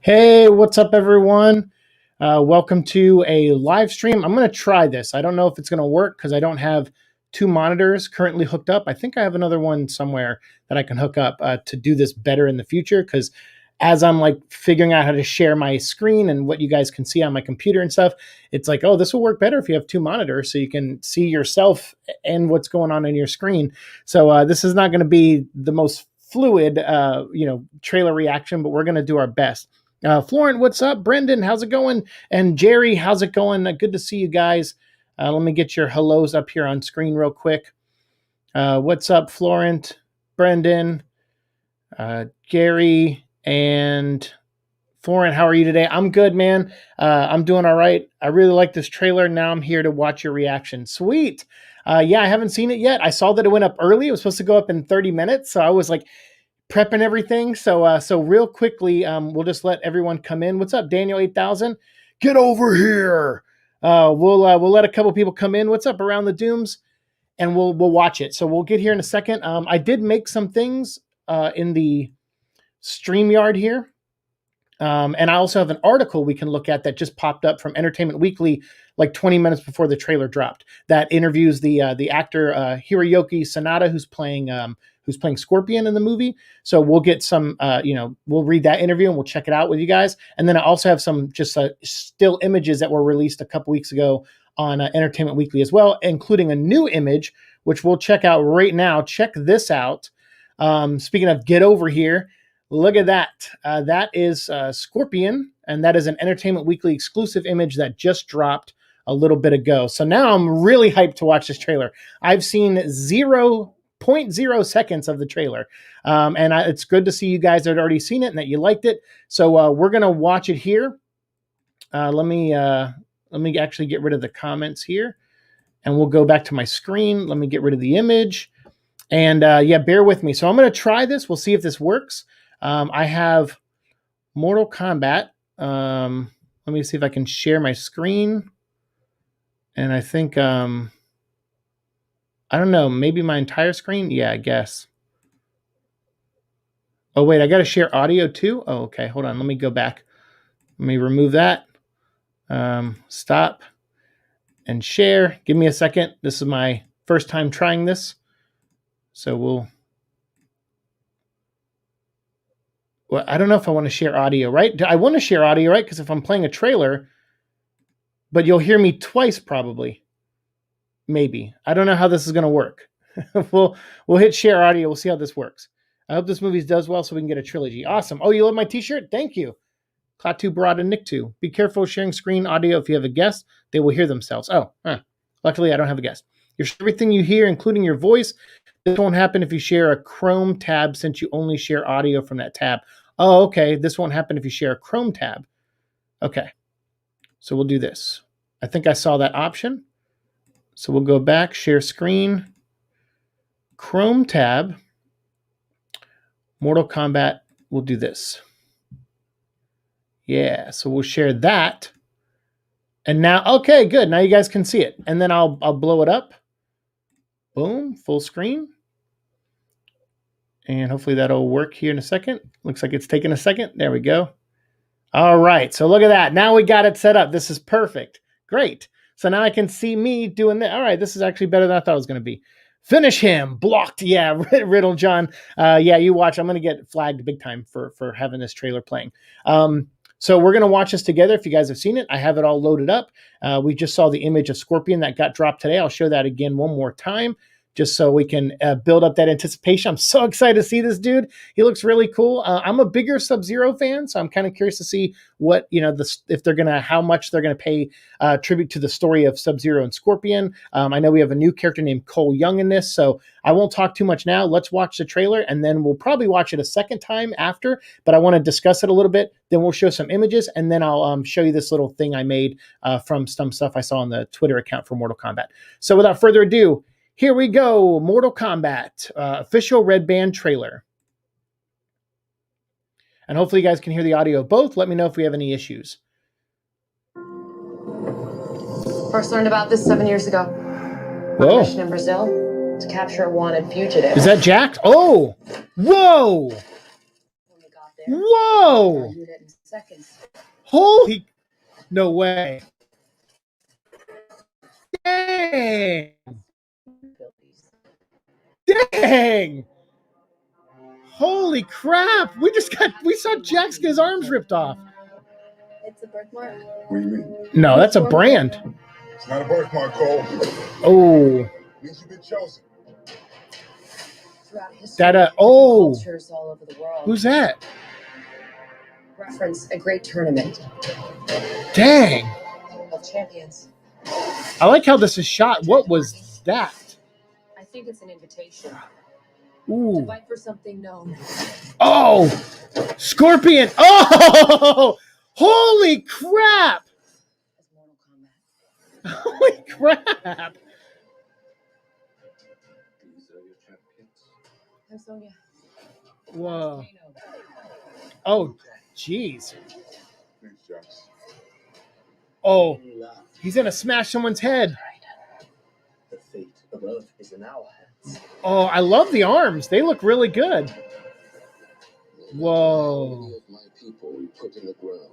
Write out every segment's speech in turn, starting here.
Hey, what's up, everyone? Welcome to a live stream. I'm going to try this. I don't know if it's going to work because I don't have two monitors currently hooked up. I think I have another one somewhere that I can hook up to do this better in the future, because as I'm like figuring out how to share my screen and what you guys can see on my computer and stuff, it's like, oh, this will work better if you have two monitors so you can see yourself and what's going on your screen. So this is not going to be the most fluid, trailer reaction, but we're going to do our best. Florent, what's up? Brendan, how's it going? And Jerry, how's it going? Good to see you guys. Let me get your hellos up here on screen real quick. What's up, Florent, Brendan, Gary, and Florent? How are you today? I'm good, man. I'm doing all right. I really like this trailer. Now I'm here to watch your reaction. Sweet. Yeah, I haven't seen it yet. I saw that it went up early. It was supposed to go up in 30 minutes. So I was like, prepping everything. So real quickly, we'll just let everyone come in. What's up, Daniel 8000? Get over here. We'll let a couple people come in. What's up, Around the Dooms? And we'll watch it. So we'll get here in a second. I did make some things in the StreamYard here. And I also have an article we can look at that just popped up from Entertainment Weekly like 20 minutes before the trailer dropped, that interviews the actor Hiroyuki Sanada, who's playing Scorpion in the movie. So we'll get some, we'll read that interview and we'll check it out with you guys. And then I also have some just still images that were released a couple weeks ago on Entertainment Weekly as well, including a new image, which we'll check out right now. Check this out. Speaking of get over here, look at that. That is Scorpion, and that is an Entertainment Weekly exclusive image that just dropped a little bit ago. So now I'm really hyped to watch this trailer. I've seen 0.0 seconds of the trailer. And it's good to see you guys that had already seen it and that you liked it. So we're going to watch it here. Let me actually get rid of the comments here, and we'll go back to my screen. Let me get rid of the image. And yeah, bear with me. So I'm going to try this. We'll see if this works. I have Mortal Kombat. Let me see if I can share my screen. And I think, I don't know, maybe my entire screen? Yeah, I guess. Oh, wait, I got to share audio too? Oh, okay, hold on. Let me go back. Let me remove that. Stop and share. Give me a second. This is my first time trying this. So well, I don't know if I want to share audio, right? I want to share audio, right? Because if I'm playing a trailer, but you'll hear me twice probably. Maybe. I don't know how this is going to work. We'll hit share audio. We'll see how this works. I hope this movie does well so we can get a trilogy. Awesome. Oh, you love my t-shirt? Thank you. Klaatu Barada Nick2. Be careful sharing screen audio. If you have a guest, they will hear themselves. Oh, luckily I don't have a guest. Everything you hear, including your voice. This won't happen if you share a Chrome tab, since you only share audio from that tab. Oh, okay. This won't happen if you share a Chrome tab. Okay. So we'll do this. I think I saw that option. So we'll go back, share screen, Chrome tab, Mortal Kombat. We'll do this. Yeah, so we'll share that. And now, okay, good. Now you guys can see it. And then I'll blow it up. Boom, full screen. And hopefully that'll work here in a second. Looks like it's taking a second. There we go. All right, so look at that. Now we got it set up. This is perfect. Great. So now I can see me doing that. All right, this is actually better than I thought it was going to be. Finish him. Blocked. Yeah, Riddle John. Yeah, you watch. I'm going to get flagged big time for having this trailer playing. So we're going to watch this together. If you guys have seen it, I have it all loaded up. We just saw the image of Scorpion that got dropped today. I'll show that again one more time, just so we can build up that anticipation. I'm so excited to see this dude. He looks really cool. I'm a bigger Subzero fan, so I'm kind of curious to see what, if they're going to, how much they're going to pay tribute to the story of Subzero and Scorpion. I know we have a new character named Cole Young in this, so I won't talk too much now. Let's watch the trailer, and then we'll probably watch it a second time after, but I want to discuss it a little bit. Then we'll show some images, and then I'll show you this little thing I made from some stuff I saw on the Twitter account for Mortal Kombat. So without further ado, here we go. Mortal Kombat official Redband trailer. And hopefully you guys can hear the audio of both. Let me know if we have any issues. First learned about this 7 years ago. On a mission in Brazil to capture a wanted fugitive. Is that Jacked? Oh! Whoa! Whoa! seconds. Holy, no way. Dang. Dang. Holy crap. We saw Jax get his arms ripped off. It's a birthmark. What do you mean? No, that's a brand. It's not a birthmark, Cole. Oh. It means you've been chosen. Throughout history, cultures all over the world. Who's that? Reference a great tournament. Dang. Of champions. I like how this is shot. What was that? I think it's an invitation. Ooh. To fight for something known. Oh! Scorpion! Oh! Holy crap! As Mortal Kombat. Holy crap! These are your champions. I'm Sonya. Whoa. Oh, jeez. Thanks, Jax. Oh, he's gonna smash someone's head. The fate of Earth is in our hands. Oh, I love the arms. They look really good. Whoa. How many of my people we put in the ground?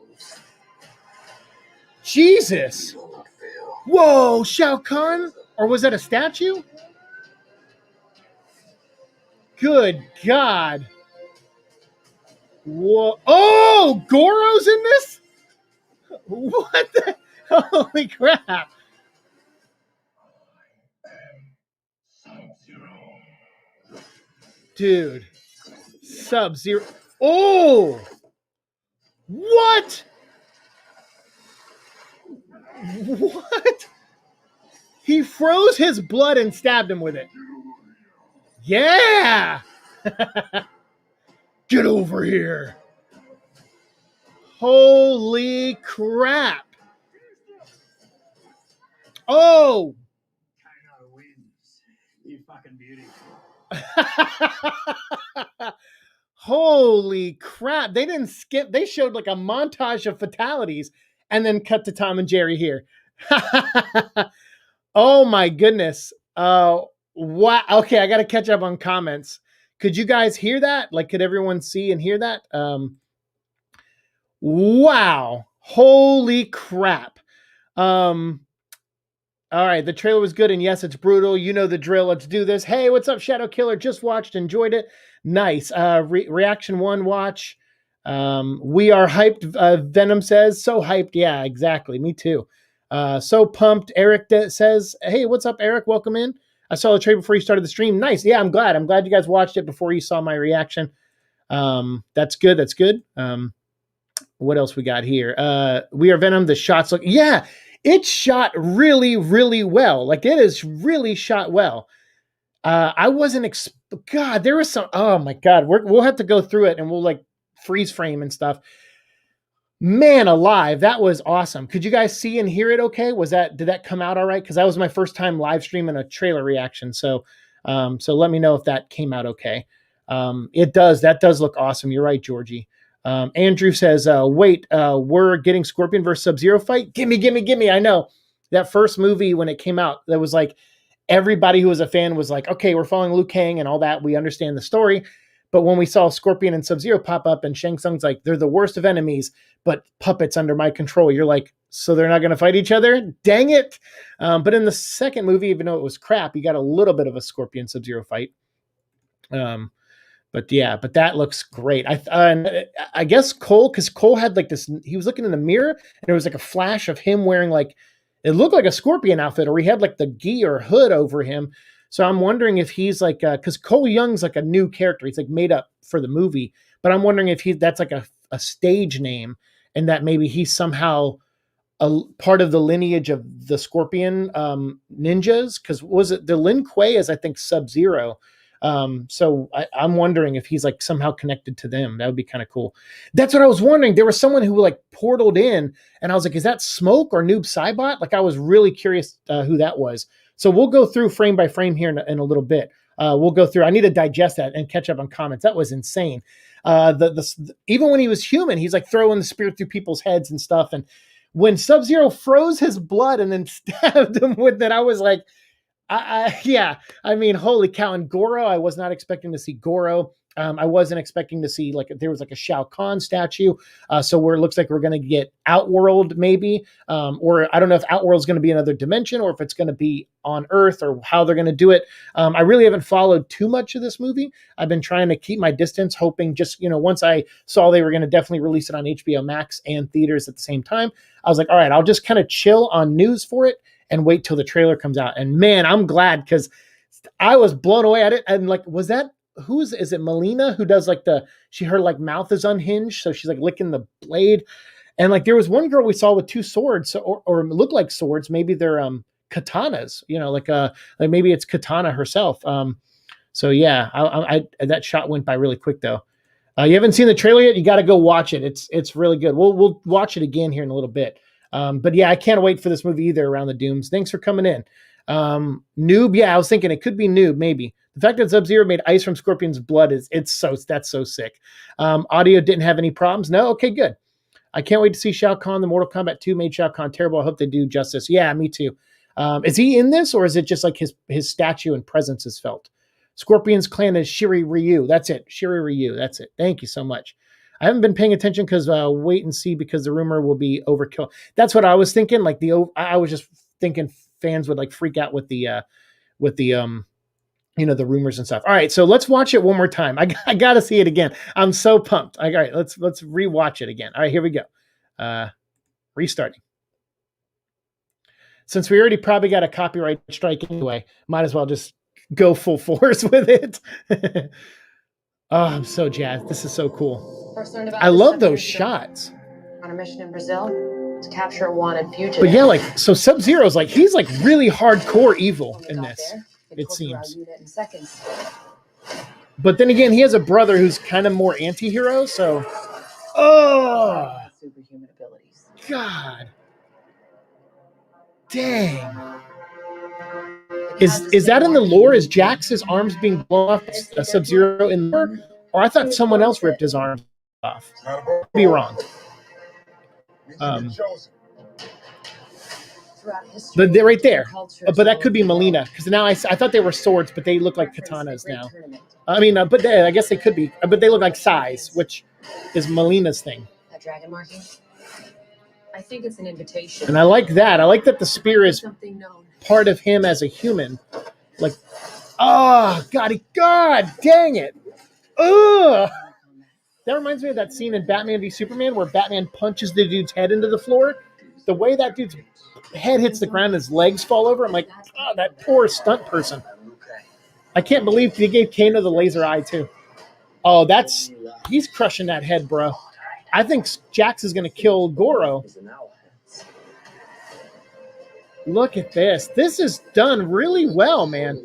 Jesus. You will not fail. Whoa, Shao Kahn? Or was that a statue? Good God. Whoa. Oh, Goro's in this? What the? Holy crap. Subzero. Dude. Subzero. Oh! What? What? He froze his blood and stabbed him with it. Yeah! Get over here. Holy crap. Oh! Kano wins. You fucking beauty. Holy crap. They didn't skip. They showed like a montage of fatalities and then cut to Tom and Jerry here. Oh my goodness. Wow. Okay, I got to catch up on comments. Could you guys hear that? Like, could everyone see and hear that? Wow. Holy crap. All right, the trailer was good, and yes, it's brutal. You know the drill. Let's do this. Hey, what's up, Shadow Killer? Just watched, enjoyed it. Nice. Reaction 1 watch. We are hyped, Venom says. So hyped. Yeah, exactly. Me too. So pumped. Eric says, hey, what's up, Eric? Welcome in. I saw the trailer before you started the stream. Nice. Yeah, I'm glad. I'm glad you guys watched it before you saw my reaction. That's good. That's good. What else we got here? We are Venom. The shots look... Yeah, it's shot really, really well. Like, it is really shot well. I wasn't... God, there was some... Oh, my God. We'll have to go through it, and we'll, like, freeze frame and stuff. Man alive, that was awesome. Could you guys see and hear it okay? Did that come out all right? Because that was my first time live streaming a trailer reaction. So let me know if that came out okay. It does. That does look awesome. You're right, Georgie. Andrew says, wait, we're getting Scorpion versus Sub-Zero fight? Gimme. I know. That first movie, when it came out, that was like, everybody who was a fan was like, okay, we're following Liu Kang and all that. We understand the story. But when we saw Scorpion and Sub-Zero pop up and Shang Tsung's like, they're the worst of enemies, but puppets under my control. You're like, so they're not going to fight each other? Dang it. But in the second movie, even though it was crap, you got a little bit of a Scorpion Sub-Zero fight. But that looks great. I guess Cole, because Cole had like this, he was looking in the mirror and there was like a flash of him wearing like, it looked like a Scorpion outfit, or he had like the gi or hood over him. So I'm wondering if he's like, because Cole Young's like a new character. He's like made up for the movie, but I'm wondering if that's like a stage name, and that maybe he's somehow a part of the lineage of the Scorpion ninjas. Because was it the Lin Kuei is, I think, Sub-Zero. So I'm wondering if he's like somehow connected to them. That would be kind of cool. That's what I was wondering. There was someone who like portaled in, and I was like, is that Smoke or Noob Saibot? Like, I was really curious who that was. So we'll go through frame by frame here in a little bit. We'll go through. I need to digest that and catch up on comments. That was insane. Even when he was human, he's like throwing the spear through people's heads and stuff. And when Sub-Zero froze his blood and then stabbed him with it, I was like, yeah. I mean, holy cow. And Goro, I was not expecting to see Goro. I wasn't expecting to see like there was like a Shao Kahn statue. So where it looks like we're going to get Outworld maybe, or I don't know if Outworld's going to be another dimension or if it's going to be on Earth or how they're going to do it. I really haven't followed too much of this movie. I've been trying to keep my distance, hoping just, once I saw they were going to definitely release it on HBO Max and theaters at the same time, I was like, all right, I'll just kind of chill on news for it and wait till the trailer comes out. And man, I'm glad because I was blown away at it. And like, was that, is it Molina who does like her like mouth is unhinged. So she's like licking the blade. And like, there was one girl we saw with two swords or look like swords. Maybe they're, katanas, like maybe it's Katana herself. So yeah, I that shot went by really quick though. You haven't seen the trailer yet? You got to go watch it. It's really good. We'll watch it again here in a little bit. But yeah, I can't wait for this movie either. Around the Dooms. Thanks for coming in. Noob. Yeah, I was thinking it could be Noob. Maybe the fact that Subzero made ice from Scorpion's blood that's so sick. Audio didn't have any problems. No. Okay, good. I can't wait to see Shao Kahn. The Mortal Kombat 2 made Shao Kahn terrible. I hope they do justice. Yeah, me too. Is he in this or is it just like his statue and presence is felt? Scorpion's clan is Shiri Ryu. That's it. Shiri Ryu. That's it. Thank you so much. I haven't been paying attention because wait and see because the rumor will be overkill. That's what I was thinking. Like I was just thinking fans would like freak out with the the rumors and stuff. All right, so let's watch it one more time. I got to see it again. I'm so pumped. All right, let's rewatch it again. All right, here we go. Restarting. Since we already probably got a copyright strike anyway, might as well just go full force with it. Oh, I'm so jazzed. This is so cool. I love those shots. On a mission in Brazil to capture a wanted fugitive. But yeah, like, so Subzero's like, he's like really hardcore evil in this, it seems. But then again, he has a brother who's kind of more anti-hero, so. Oh! Superhuman abilities. God. Dang. Is that in the lore? Is Jax's arms being blown off Subzero in the lore? Or I thought someone else ripped his arms off. Could be wrong. But they're right there. But that could be Molina. Because now I thought they were swords, but they look like katanas now. I mean, but I guess they could be. But they look like sais, which is Molina's thing. That dragon marking? I think it's an invitation. And I like that. I like that the spear is part of him as a human. Like, oh, God dang it. Ugh. That reminds me of that scene in Batman v Superman where Batman punches the dude's head into the floor. The way that dude's head hits the ground, his legs fall over. I'm like, oh, that poor stunt person. I can't believe they gave Kano the laser eye too. Oh, he's crushing that head, bro. I think Jax is going to kill Goro. Look at this. This is done really well, man.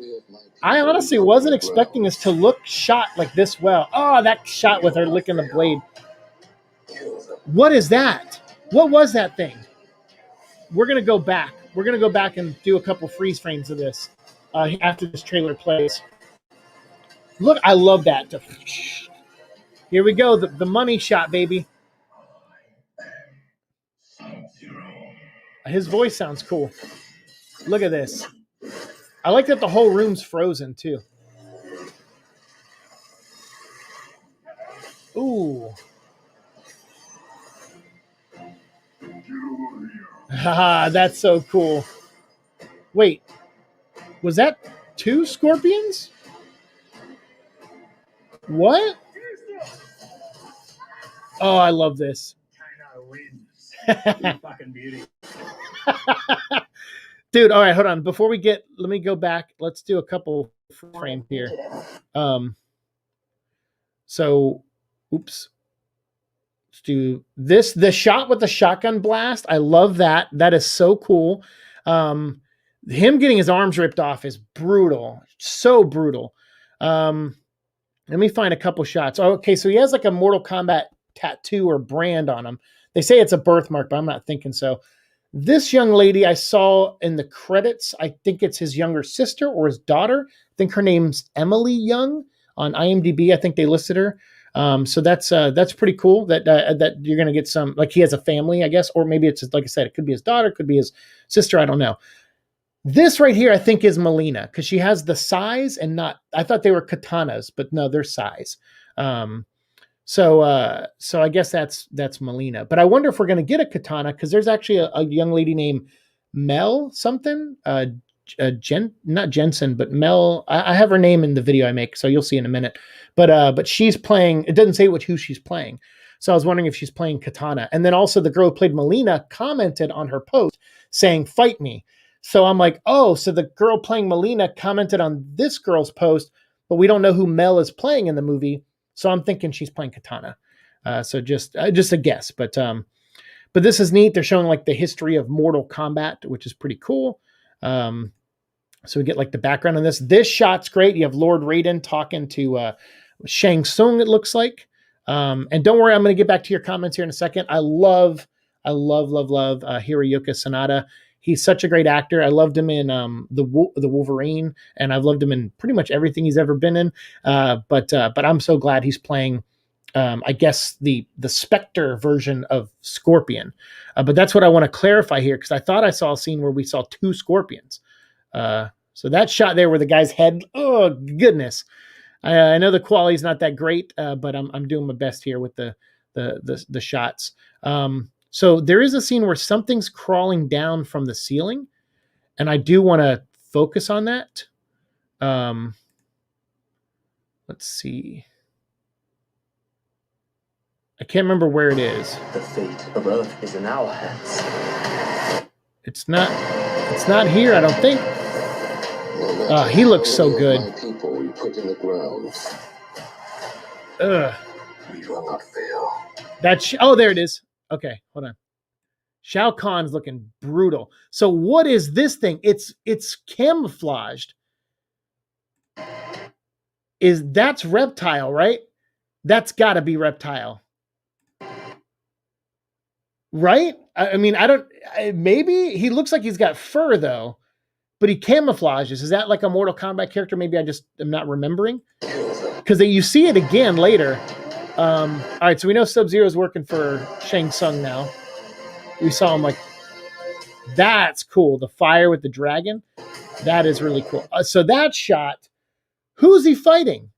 I honestly wasn't expecting this to look shot like this well. Oh, that shot with her licking the blade. What is that? What was that thing? We're going to go back. We're going to go back and do a couple freeze frames of this after this trailer plays. Look, I love that. Here we go. The money shot, baby. His voice sounds cool. Look at this. I like that the whole room's frozen, too. Ooh. Haha, that's so cool. Wait. Was that 2 scorpions? What? Oh, I love this. Kano wins. You fucking beauty. Dude, all right, hold on. Before we let me go back. Let's do a couple frames here. So, oops. Let's do this. The shot with the shotgun blast. I love that. That is so cool. Him getting his arms ripped off is brutal. So brutal. Let me find a couple shots. Oh, okay, so he has like a Mortal Kombat tattoo or brand on him. They say it's a birthmark, but I'm not thinking so. This young lady I saw in the credits, I think it's his younger sister or his daughter. I think her name's Emily Young on IMDb. I think they listed her. So that's pretty cool that you're going to get some, like he has a family, I guess, or maybe it's like I said, it could be his daughter, it could be his sister. I don't know. This right here, I think, is Molina because she has the size and not. I thought they were katanas, but no, they're size. So I guess that's Molina. But I wonder if we're going to get a katana because there's actually a young lady named Mel something. Not Jensen, but Mel. I have her name in the video I make, so you'll see in a minute. But she's playing. It doesn't say who she's playing. So I was wondering if she's playing katana. And then also the girl who played Molina commented on her post saying, "Fight me." So I'm like, oh, so the girl playing Molina commented on this girl's post, but we don't know who Mel is playing in the movie. So I'm thinking she's playing katana. So just a guess, but this is neat. They're showing like the history of Mortal Kombat, which is pretty cool. So we get like the background on this. This shot's great. You have Lord Raiden talking to Shang Tsung, it looks like. And don't worry, I'm going to get back to your comments here in a second. I love Hiroyuki Sanada. He's such a great actor. I loved him in the Wolverine, and I've loved him in pretty much everything he's ever been in. But I'm so glad he's playing, I guess, the Spectre version of Scorpion. But that's what I want to clarify here, because I thought I saw a scene where we saw two Scorpions. So that shot there where the guy's head, oh goodness. I know the quality's not that great, but I'm doing my best here with the shots. So there is a scene where something's crawling down from the ceiling, and I do want to focus on that. Let's see. I can't remember where it is. The fate of Earth is in our hands. It's not here, I don't think. He looks so good. People we put in the ground. We will not fail. There it is. Okay, hold on. Shao Kahn's looking brutal. So what is this thing? It's camouflaged. That's Reptile, right? That's got to be Reptile. Right? I mean, maybe he looks like he's got fur though, but he camouflages. Is that like a Mortal Kombat character? Maybe I just am not remembering. Because you see it again later. All right, so we know Subzero is working for Shang Tsung now. We saw him that's cool. The fire with the dragon. That is really cool. So that shot, who's he fighting?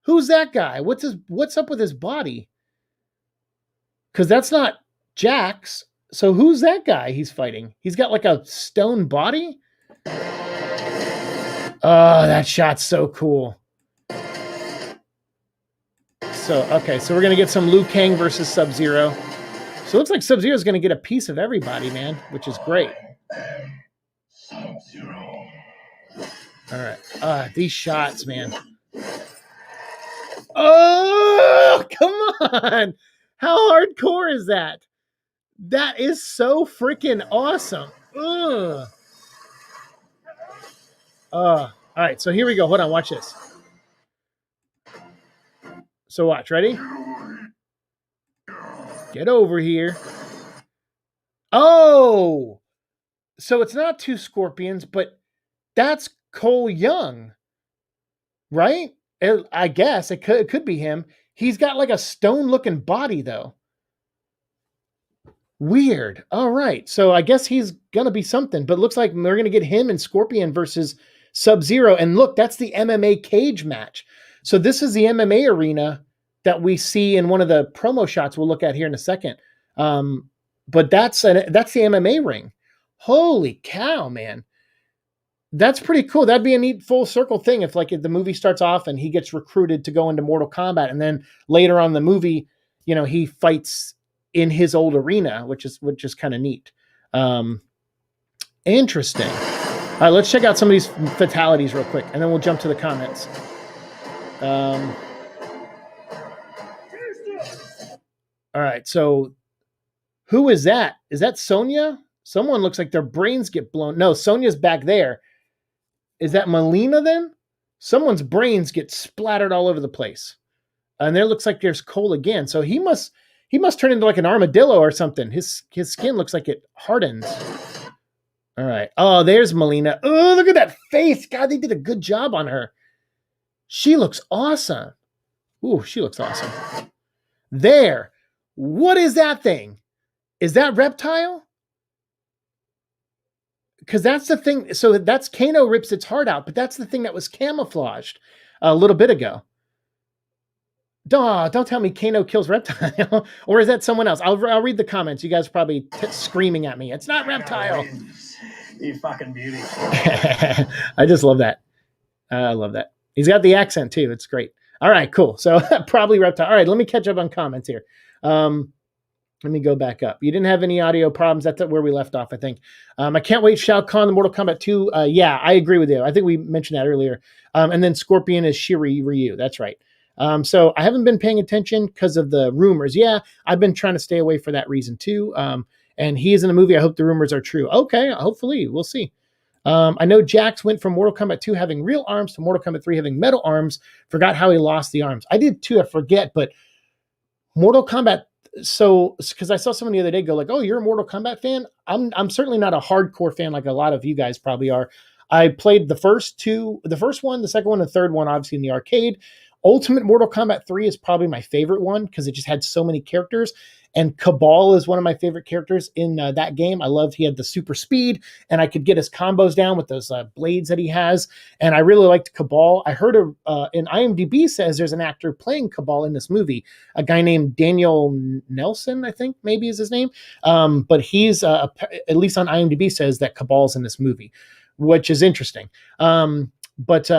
Who's that guy? What's up with his body? Because that's not Jax. So who's that guy he's fighting? He's got like a stone body. Oh, that shot's so cool. So we're going to get some Liu Kang versus Subzero. So it looks like Subzero is going to get a piece of everybody, man, which is great. Subzero. All right. These shots, man. Oh, come on. How hardcore is that? That is so freaking awesome. Ugh. All right, so here we go. Hold on, watch this. So watch, ready? Get over here. Oh! So it's not two Scorpions, but that's Cole Young. Right? I guess it could be him. He's got like a stone-looking body, though. Weird. All right. So I guess he's going to be something, but it looks like we're going to get him and Scorpion versus Subzero. And look, that's the MMA cage match. So this is the MMA arena that we see in one of the promo shots we'll look at here in a second. But that's the MMA ring. Holy cow, man. That's pretty cool. That'd be a neat full circle thing if the movie starts off and he gets recruited to go into Mortal Kombat, and then later on in the movie, he fights in his old arena, which is kind of neat. Interesting. All right, let's check out some of these fatalities real quick, and then we'll jump to the comments. All right, so who is that? Is that Sonya? Someone looks like their brains get blown. No, Sonya's back there. Is that Molina then? Someone's brains get splattered all over the place. And there looks like there's Cole again. So he must turn into like an armadillo or something. His skin looks like it hardens. All right. Oh, there's Molina. Oh, look at that face. God, they did a good job on her. She looks awesome. Ooh, she looks awesome. There. What is that thing? Is that Reptile? because that's the thing. So that's Kano rips its heart out, but that's the thing that was camouflaged a little bit ago. Duh, don't tell me Kano kills Reptile. Or is that someone else? I'll read the comments. You guys are probably screaming at me. It's not Reptile. You fucking beauty. I just love that. I love that. He's got the accent too. It's great. All right, cool. So probably Reptile. All right, let me catch up on comments here. Let me go back up. You didn't have any audio problems. That's where we left off, I think. I can't wait. Shao Kahn, the Mortal Kombat 2. Yeah, I agree with you. I think we mentioned that earlier. And then Scorpion is Shiri Ryu. That's right. So I haven't been paying attention because of the rumors. Yeah, I've been trying to stay away for that reason too. And he is in the movie. I hope the rumors are true. Okay, hopefully. We'll see. I know Jax went from Mortal Kombat 2 having real arms to Mortal Kombat 3 having metal arms. Forgot how he lost the arms. I did too. I forget. But Mortal Kombat, so because I saw someone the other day go like, "Oh, you're a Mortal Kombat fan?" I'm certainly not a hardcore fan like a lot of you guys probably are. I played the first one, the second one, the third one, obviously in the arcade. Ultimate Mortal Kombat 3 is probably my favorite one because it just had so many characters. And Cabal is one of my favorite characters in that game. I loved he had the super speed, and I could get his combos down with those blades that he has. And I really liked Cabal. I heard in IMDb says there's an actor playing Cabal in this movie, a guy named Daniel Nelson, I think maybe is his name. But he's, at least on IMDb, says that Cabal's in this movie, which is interesting. But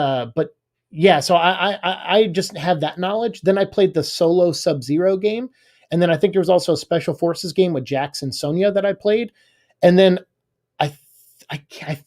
yeah, so I just have that knowledge. Then I played the solo Subzero game. And then I think there was also a Special Forces game with Jax and Sonya that I played. And then I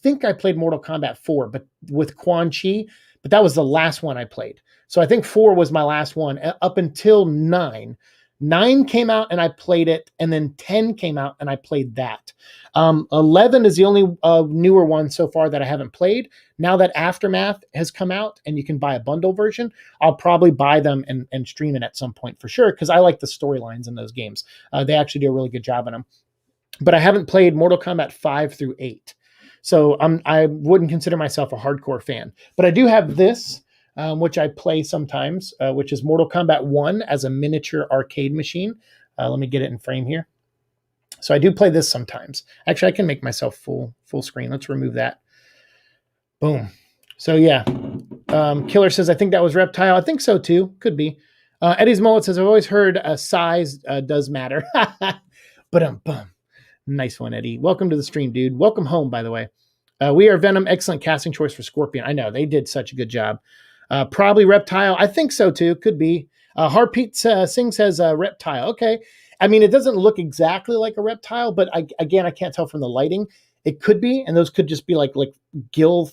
think I played Mortal Kombat 4, but with Quan Chi, but that was the last one I played. So I think 4 was my last one up until 9. 9 came out and I played it, and then 10 came out and I played that. 11 is the only newer one so far that I haven't played. Now that Aftermath has come out and you can buy a bundle version, I'll probably buy them and stream it at some point for sure, because I like the storylines in those games. They actually do a really good job in them. But I haven't played Mortal Kombat 5 through 8. So I wouldn't consider myself a hardcore fan. But I do have this, which I play sometimes, which is Mortal Kombat 1 as a miniature arcade machine. Let me get it in frame here. So I do play this sometimes. Actually, I can make myself full screen. Let's remove that. Boom. So yeah. Killer says, I think that was Reptile. I think so too. Could be. Eddie's Mullet says, I've always heard size does matter. But nice one, Eddie. Welcome to the stream, dude. Welcome home, by the way. We Are Venom. Excellent casting choice for Scorpion. I know. They did such a good job. Probably Reptile. I think so too. Could be. Harpreet Singh says Reptile. Okay. I mean, it doesn't look exactly like a reptile, but I can't tell from the lighting. It could be, and those could just be like gill,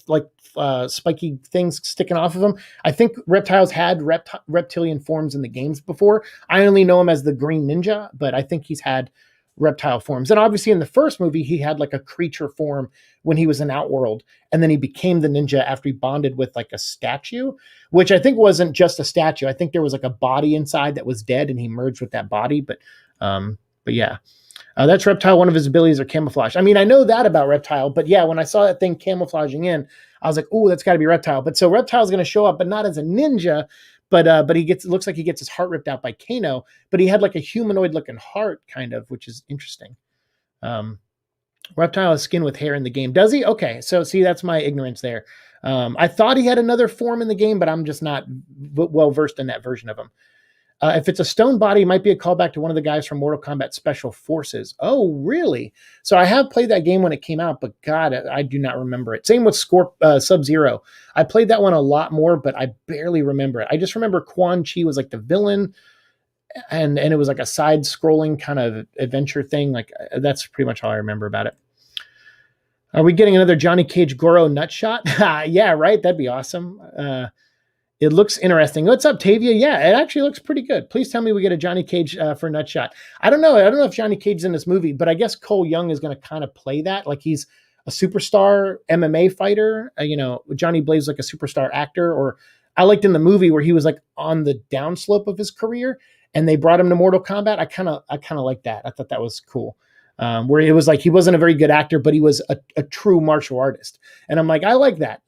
spiky things sticking off of them. I think reptiles had reptilian forms in the games before. I only know him as the Green Ninja, but I think he's had reptile forms. And obviously in the first movie, he had like a creature form when he was in Outworld, and then he became the ninja after he bonded with like a statue, which I think wasn't just a statue. I think there was like a body inside that was dead, and he merged with that body. But yeah, that's Reptile. One of his abilities are camouflage. I mean, I know that about Reptile, but yeah, when I saw that thing camouflaging in, I was like, oh, that's got to be Reptile. But so Reptile's going to show up, but not as a ninja, but looks like he gets his heart ripped out by Kano, but he had like a humanoid looking heart kind of, which is interesting. Reptile has skin with hair in the game. Does he? Okay. So see, that's my ignorance there. I thought he had another form in the game, but I'm just not well versed in that version of him. If it's a stone body, it might be a callback to one of the guys from Mortal Kombat Special Forces. Oh, really? So I have played that game when it came out, but God, I do not remember it. Same with Subzero. I played that one a lot more, but I barely remember it. I just remember Quan Chi was like the villain, and it was like a side-scrolling kind of adventure thing. Like that's pretty much all I remember about it. Are we getting another Johnny Cage Goro nutshot? Yeah, right. That'd be awesome. It looks interesting. What's up, Tavia? Yeah, it actually looks pretty good. Please tell me we get a Johnny Cage for Nutshot. I don't know. I don't know if Johnny Cage's in this movie, but I guess Cole Young is going to kind of play that. Like he's a superstar MMA fighter. Johnny Blaze like a superstar actor. Or I liked in the movie where he was like on the downslope of his career, and they brought him to Mortal Kombat. I kind of like that. I thought that was cool. Where it was like he wasn't a very good actor, but he was a true martial artist. And I'm like, I like that.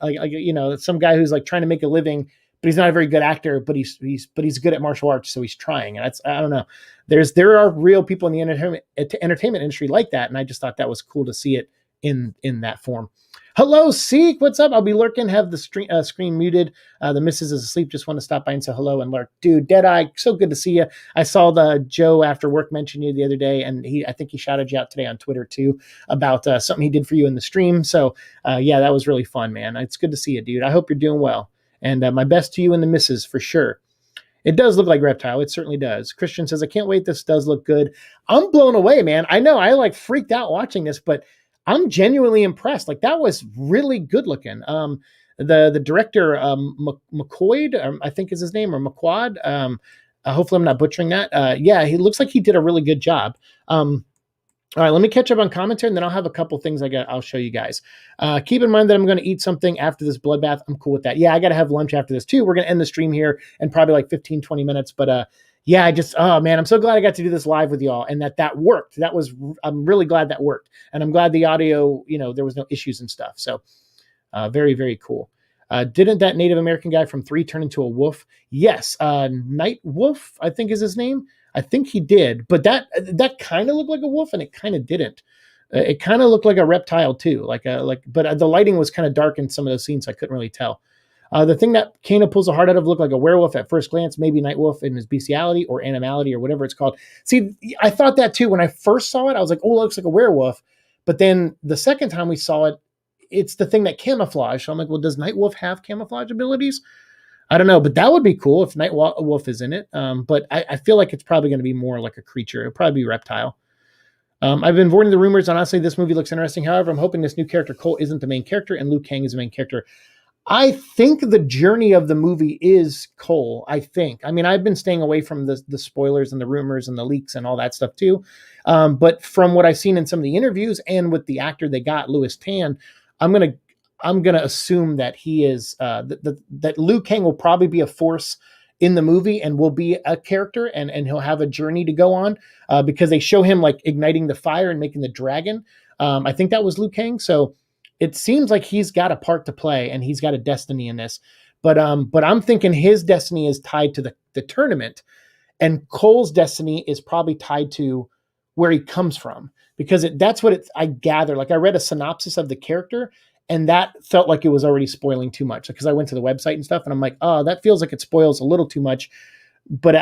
Some guy who's like trying to make a living, but he's not a very good actor, but he's good at martial arts, so he's trying. And I don't know. There are real people in the entertainment industry like that, and I just thought that was cool to see it in that form. Hello, Seek. What's up? I'll be lurking. Have the screen muted. The missus is asleep. Just want to stop by and say hello and lurk. Dude, Deadeye, so good to see you. I saw the Joe after work mention you the other day, and I think he shouted you out today on Twitter too about something he did for you in the stream. So yeah, that was really fun, man. It's good to see you, dude. I hope you're doing well. And my best to you and the missus for sure. It does look like Reptile. It certainly does. Christian says, I can't wait. This does look good. I'm blown away, man. I know I like freaked out watching this, but I'm genuinely impressed. Like that was really good looking. The director, McCoy, I think is his name, or McQuad. Hopefully I'm not butchering that. Yeah, he looks like he did a really good job. All right, let me catch up on commentary, and then I'll have a couple things I'll show you guys. Keep in mind that I'm going to eat something after this bloodbath. I'm cool with that. Yeah, I got to have lunch after this too. We're going to end the stream here in probably like 15, 20 minutes. But yeah, oh man, I'm so glad I got to do this live with y'all and that worked. I'm really glad that worked. And I'm glad the audio, there was no issues and stuff. So very, very cool. Didn't that Native American guy from 3 turn into a wolf? Yes. Night Wolf, I think is his name. I think he did, but that kind of looked like a wolf, and it kind of didn't. It kind of looked like a reptile too, but the lighting was kind of dark in some of those scenes, so I couldn't really tell. The thing that Kano pulls the heart out of looked like a werewolf at first glance, maybe Night Wolf in his bestiality or animality or whatever it's called. See, I thought that too when I first saw it. I was like, oh, it looks like a werewolf. But then the second time we saw it, it's the thing that camouflage. So I'm like, well, does Night Wolf have camouflage abilities? I don't know, but that would be cool if Night Wolf is in it. But I feel like it's probably going to be more like a creature. It'll probably be reptile. I've been avoiding the rumors. Honestly, this movie looks interesting. However, I'm hoping this new character, Cole, isn't the main character and Liu Kang is the main character. I think the journey of the movie is Cole, I think. I mean, I've been staying away from the spoilers and the rumors and the leaks and all that stuff too. But from what I've seen in some of the interviews and with the actor they got, Louis Tan, I'm gonna assume that he is that Liu Kang will probably be a force in the movie and will be a character and he'll have a journey to go on because they show him like igniting the fire and making the dragon. I think that was Liu Kang. So it seems like he's got a part to play and he's got a destiny in this. But I'm thinking his destiny is tied to the tournament, and Cole's destiny is probably tied to where he comes from, because that's what I gather. Like I read a synopsis of the character, and that felt like it was already spoiling too much, because I went to the website and stuff and I'm like, oh, that feels like it spoils a little too much. But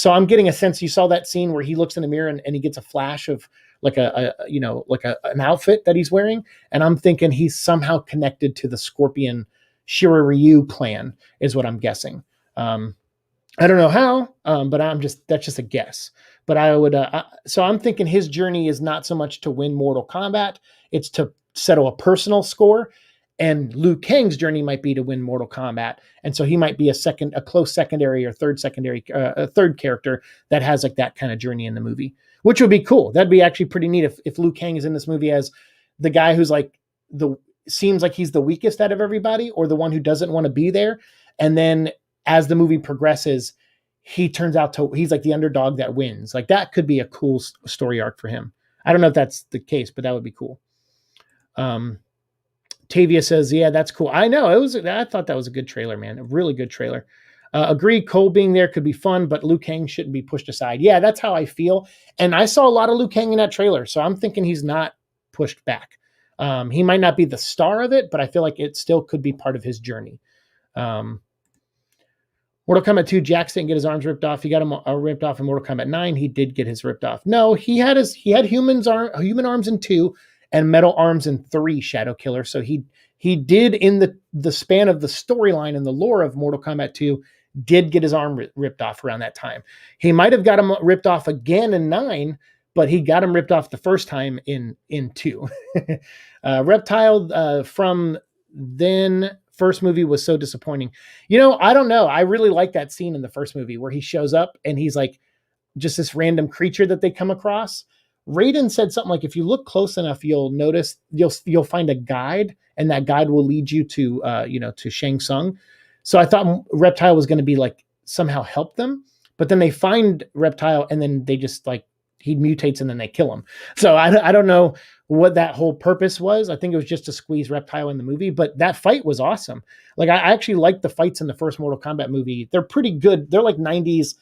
I'm getting a sense, you saw that scene where he looks in the mirror and he gets a flash of like an outfit that he's wearing. And I'm thinking he's somehow connected to the Scorpion Shiryu clan is what I'm guessing. I don't know how, but that's just a guess. But I would, so I'm thinking his journey is not so much to win Mortal Kombat. It's to settle a personal score, and Liu Kang's journey might be to win Mortal Kombat. And so he might be a close secondary or a third character that has like that kind of journey in the movie, which would be cool. That'd be actually pretty neat if Liu Kang is in this movie as the guy who's like seems like he's the weakest out of everybody, or the one who doesn't want to be there. And then as the movie progresses, he turns out he's like the underdog that wins. Like that could be a cool story arc for him. I don't know if that's the case, but that would be cool. Tavia says, yeah, that's cool. I know I thought that was a good trailer, man. A really good trailer. Agree. Cole being there could be fun, but Liu Kang shouldn't be pushed aside. Yeah, that's how I feel. And I saw a lot of Liu Kang in that trailer. So I'm thinking he's not pushed back. He might not be the star of it, but I feel like it still could be part of his journey. Mortal Kombat 2, Jax didn't get his arms ripped off. He got him ripped off in Mortal Kombat 9. He did get his ripped off. No, he had human arms in 2 and metal arms in 3, Shadow Killer. So he did, in the span of the storyline and the lore of Mortal Kombat 2, did get his arm ripped off around that time. He might have got him ripped off again in 9, but he got him ripped off the first time in 2. Reptile from then first movie was so disappointing. I don't know. I really like that scene in the first movie where he shows up and he's like just this random creature that they come across. Raiden said something like, if you look close enough, you'll notice you'll find a guide, and that guide will lead you to to Shang Tsung. So I thought Reptile was going to be like somehow help them, but then they find Reptile and then they just like he mutates and then they kill him. So I don't know what that whole purpose was. I think it was just to squeeze Reptile in the movie, but that fight was awesome. Like I actually liked the fights in the first Mortal Kombat movie. They're pretty good. They're like 90s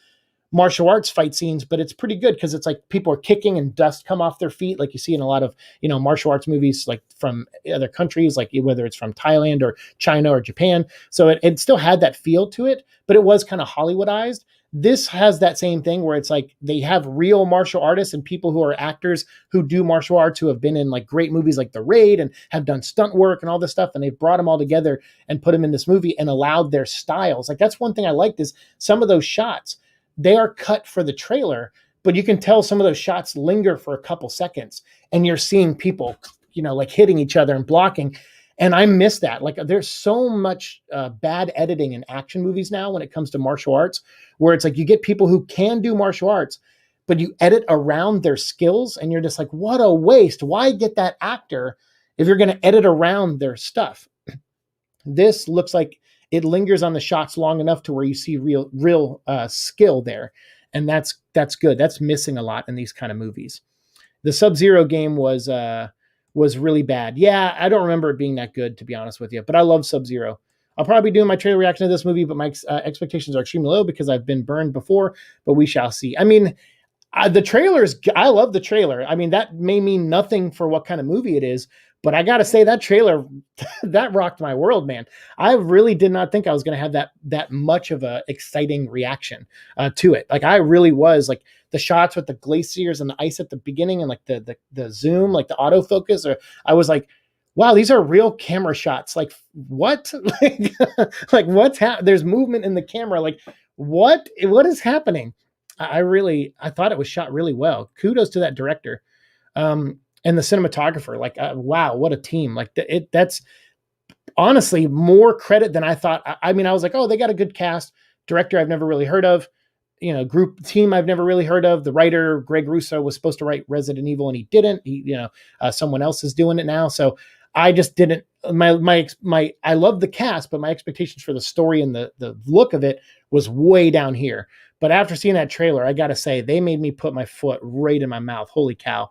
martial arts fight scenes, but it's pretty good because it's like people are kicking and dust come off their feet, like you see in a lot of martial arts movies, like from other countries, like whether it's from Thailand or China or Japan. So it still had that feel to it, but it was kind of Hollywoodized. This has that same thing where it's like they have real martial artists and people who are actors who do martial arts who have been in like great movies like The Raid and have done stunt work and all this stuff, and they've brought them all together and put them in this movie and allowed their styles. Like that's one thing I liked is some of those shots, they are cut for the trailer, but you can tell some of those shots linger for a couple seconds and you're seeing people, like hitting each other and blocking. And I miss that. Like there's so much bad editing in action movies now when it comes to martial arts, where it's like you get people who can do martial arts, but you edit around their skills and you're just like, what a waste. Why get that actor if you're going to edit around their stuff? This looks like it lingers on the shots long enough to where you see real skill there. And that's good. That's missing a lot in these kind of movies. The Subzero game was really bad. Yeah, I don't remember it being that good, to be honest with you, but I love Subzero. I'll probably be doing my trailer reaction to this movie, but my expectations are extremely low because I've been burned before, but we shall see. I mean, the trailers, I love the trailer. I mean, that may mean nothing for what kind of movie it is, but I got to say that trailer, that rocked my world, man. I really did not think I was going to have that much of a exciting reaction to it. Like I really was like the shots with the glaciers and the ice at the beginning and like the zoom, like the autofocus, or I was like, wow, these are real camera shots. Like what? like what's there's movement in the camera. Like what is happening? I thought it was shot really well. Kudos to that director. And the cinematographer, like, wow, what a team. Like that's honestly more credit than I thought. I mean, I was like, oh, they got a good cast. Director I've never really heard of, group team I've never really heard of. The writer, Greg Russo, was supposed to write Resident Evil and he didn't. Someone else is doing it now. So I just didn't, I love the cast, but my expectations for the story and the look of it was way down here. But after seeing that trailer, I got to say, they made me put my foot right in my mouth. Holy cow.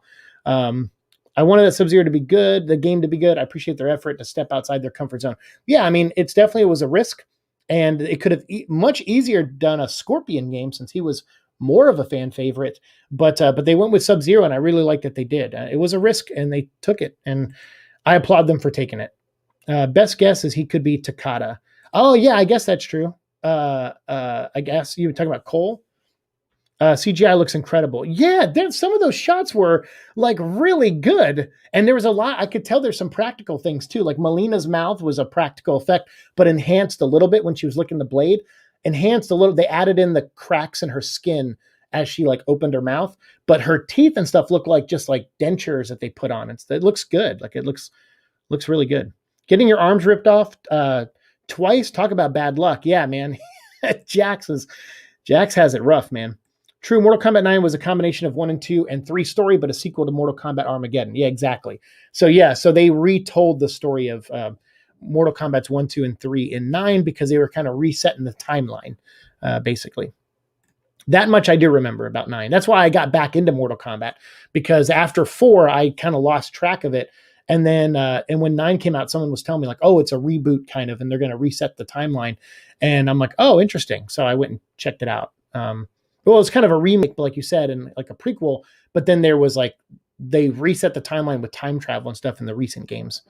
I wanted that Subzero to be good, the game to be good. I appreciate their effort to step outside their comfort zone. Yeah, I mean, it was a risk, and it could have much easier done a Scorpion game since he was more of a fan favorite. But they went with Subzero, and I really liked that they did. It was a risk, and they took it, and I applaud them for taking it. Best guess is he could be Takada. Oh, yeah, I guess that's true. I guess you were talking about Cole. CGI looks incredible. Yeah, some of those shots were like really good. And there was a lot, I could tell there's some practical things too. Like Molina's mouth was a practical effect, but enhanced a little bit when she was licking the blade. Enhanced a little, they added in the cracks in her skin as she like opened her mouth, but her teeth and stuff look like just like dentures that they put on. It looks good. Like it looks really good. Getting your arms ripped off twice, talk about bad luck. Yeah, man. Jax has it rough, man. True, Mortal Kombat 9 was a combination of 1 and 2 and 3 story, but a sequel to Mortal Kombat Armageddon. Yeah, exactly. So they retold the story of Mortal Kombat's 1, 2, and 3 in 9 because they were kind of resetting the timeline, basically. That much I do remember about 9. That's why I got back into Mortal Kombat, because after 4, I kind of lost track of it. And then and when 9 came out, someone was telling me like, oh, it's a reboot kind of, and they're going to reset the timeline. And I'm like, oh, interesting. So I went and checked it out. Well, it's kind of a remake, like you said, and like a prequel. But then there was like, they reset the timeline with time travel and stuff in the recent games.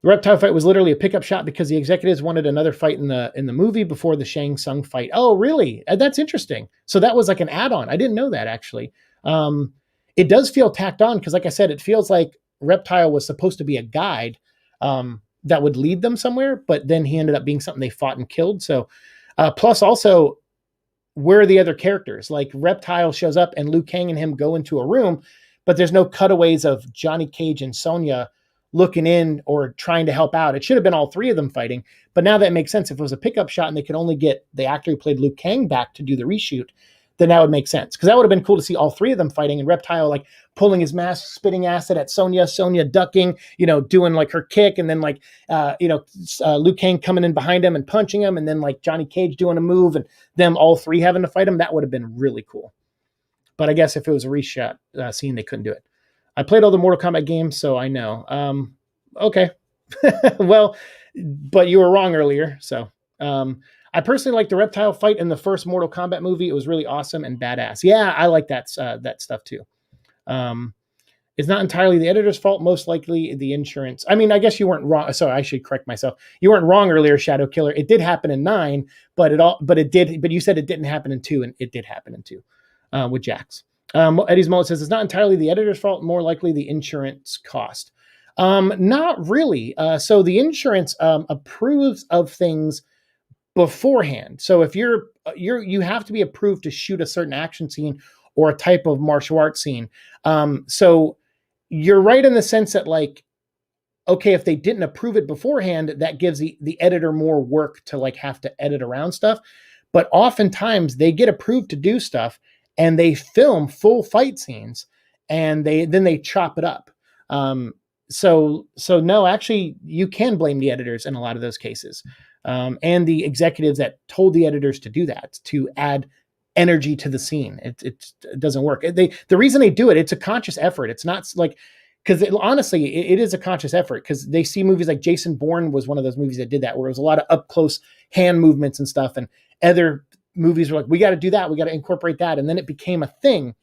The reptile fight was literally a pickup shot because the executives wanted another fight in the movie before the Shang Tsung fight. Oh, really? That's interesting. So that was like an add-on. I didn't know that, actually. It does feel tacked on because, like I said, it feels like Reptile was supposed to be a guide that would lead them somewhere, but then he ended up being something they fought and killed. So, plus also, where are the other characters? Like Reptile shows up and Liu Kang and him go into a room, but there's no cutaways of Johnny Cage and Sonya looking in or trying to help out. It should have been all three of them fighting, but now that makes sense. If it was a pickup shot and they could only get the actor who played Liu Kang back to do the reshoot, then that would make sense. Because that would have been cool to see all three of them fighting and Reptile like pulling his mask, spitting acid at Sonya ducking, doing like her kick, and then like, Liu Kang coming in behind him and punching him, and then like Johnny Cage doing a move and them all three having to fight him. That would have been really cool. But I guess if it was a reshot scene, they couldn't do it. I played all the Mortal Kombat games, so I know. Okay. Well, but you were wrong earlier, so I personally like the reptile fight in the first Mortal Kombat movie. It was really awesome and badass. Yeah, I like that stuff too. It's not entirely the editor's fault. Most likely the insurance. I mean, I guess you weren't wrong. So I should correct myself. You weren't wrong earlier, Shadow Killer. It did happen in 9, but you said it didn't happen in 2, and it did happen in 2 with Jax. Eddie's Mullet says it's not entirely the editor's fault. More likely the insurance cost. Not really. So the insurance approves of things beforehand. So if you have to be approved to shoot a certain action scene or a type of martial arts scene. So you're right in the sense that, like, okay, if they didn't approve it beforehand, that gives the editor more work to like have to edit around stuff. But oftentimes they get approved to do stuff and they film full fight scenes and then they chop it up. So no, actually you can blame the editors in a lot of those cases. And the executives that told the editors to do that, to add energy to the scene. It doesn't work. The reason they do it, it's a conscious effort. It's not like, because honestly, it is a conscious effort, because they see movies like Jason Bourne was one of those movies that did that, where it was a lot of up close hand movements and stuff. And other movies were like, we got to do that. We got to incorporate that. And then it became a thing.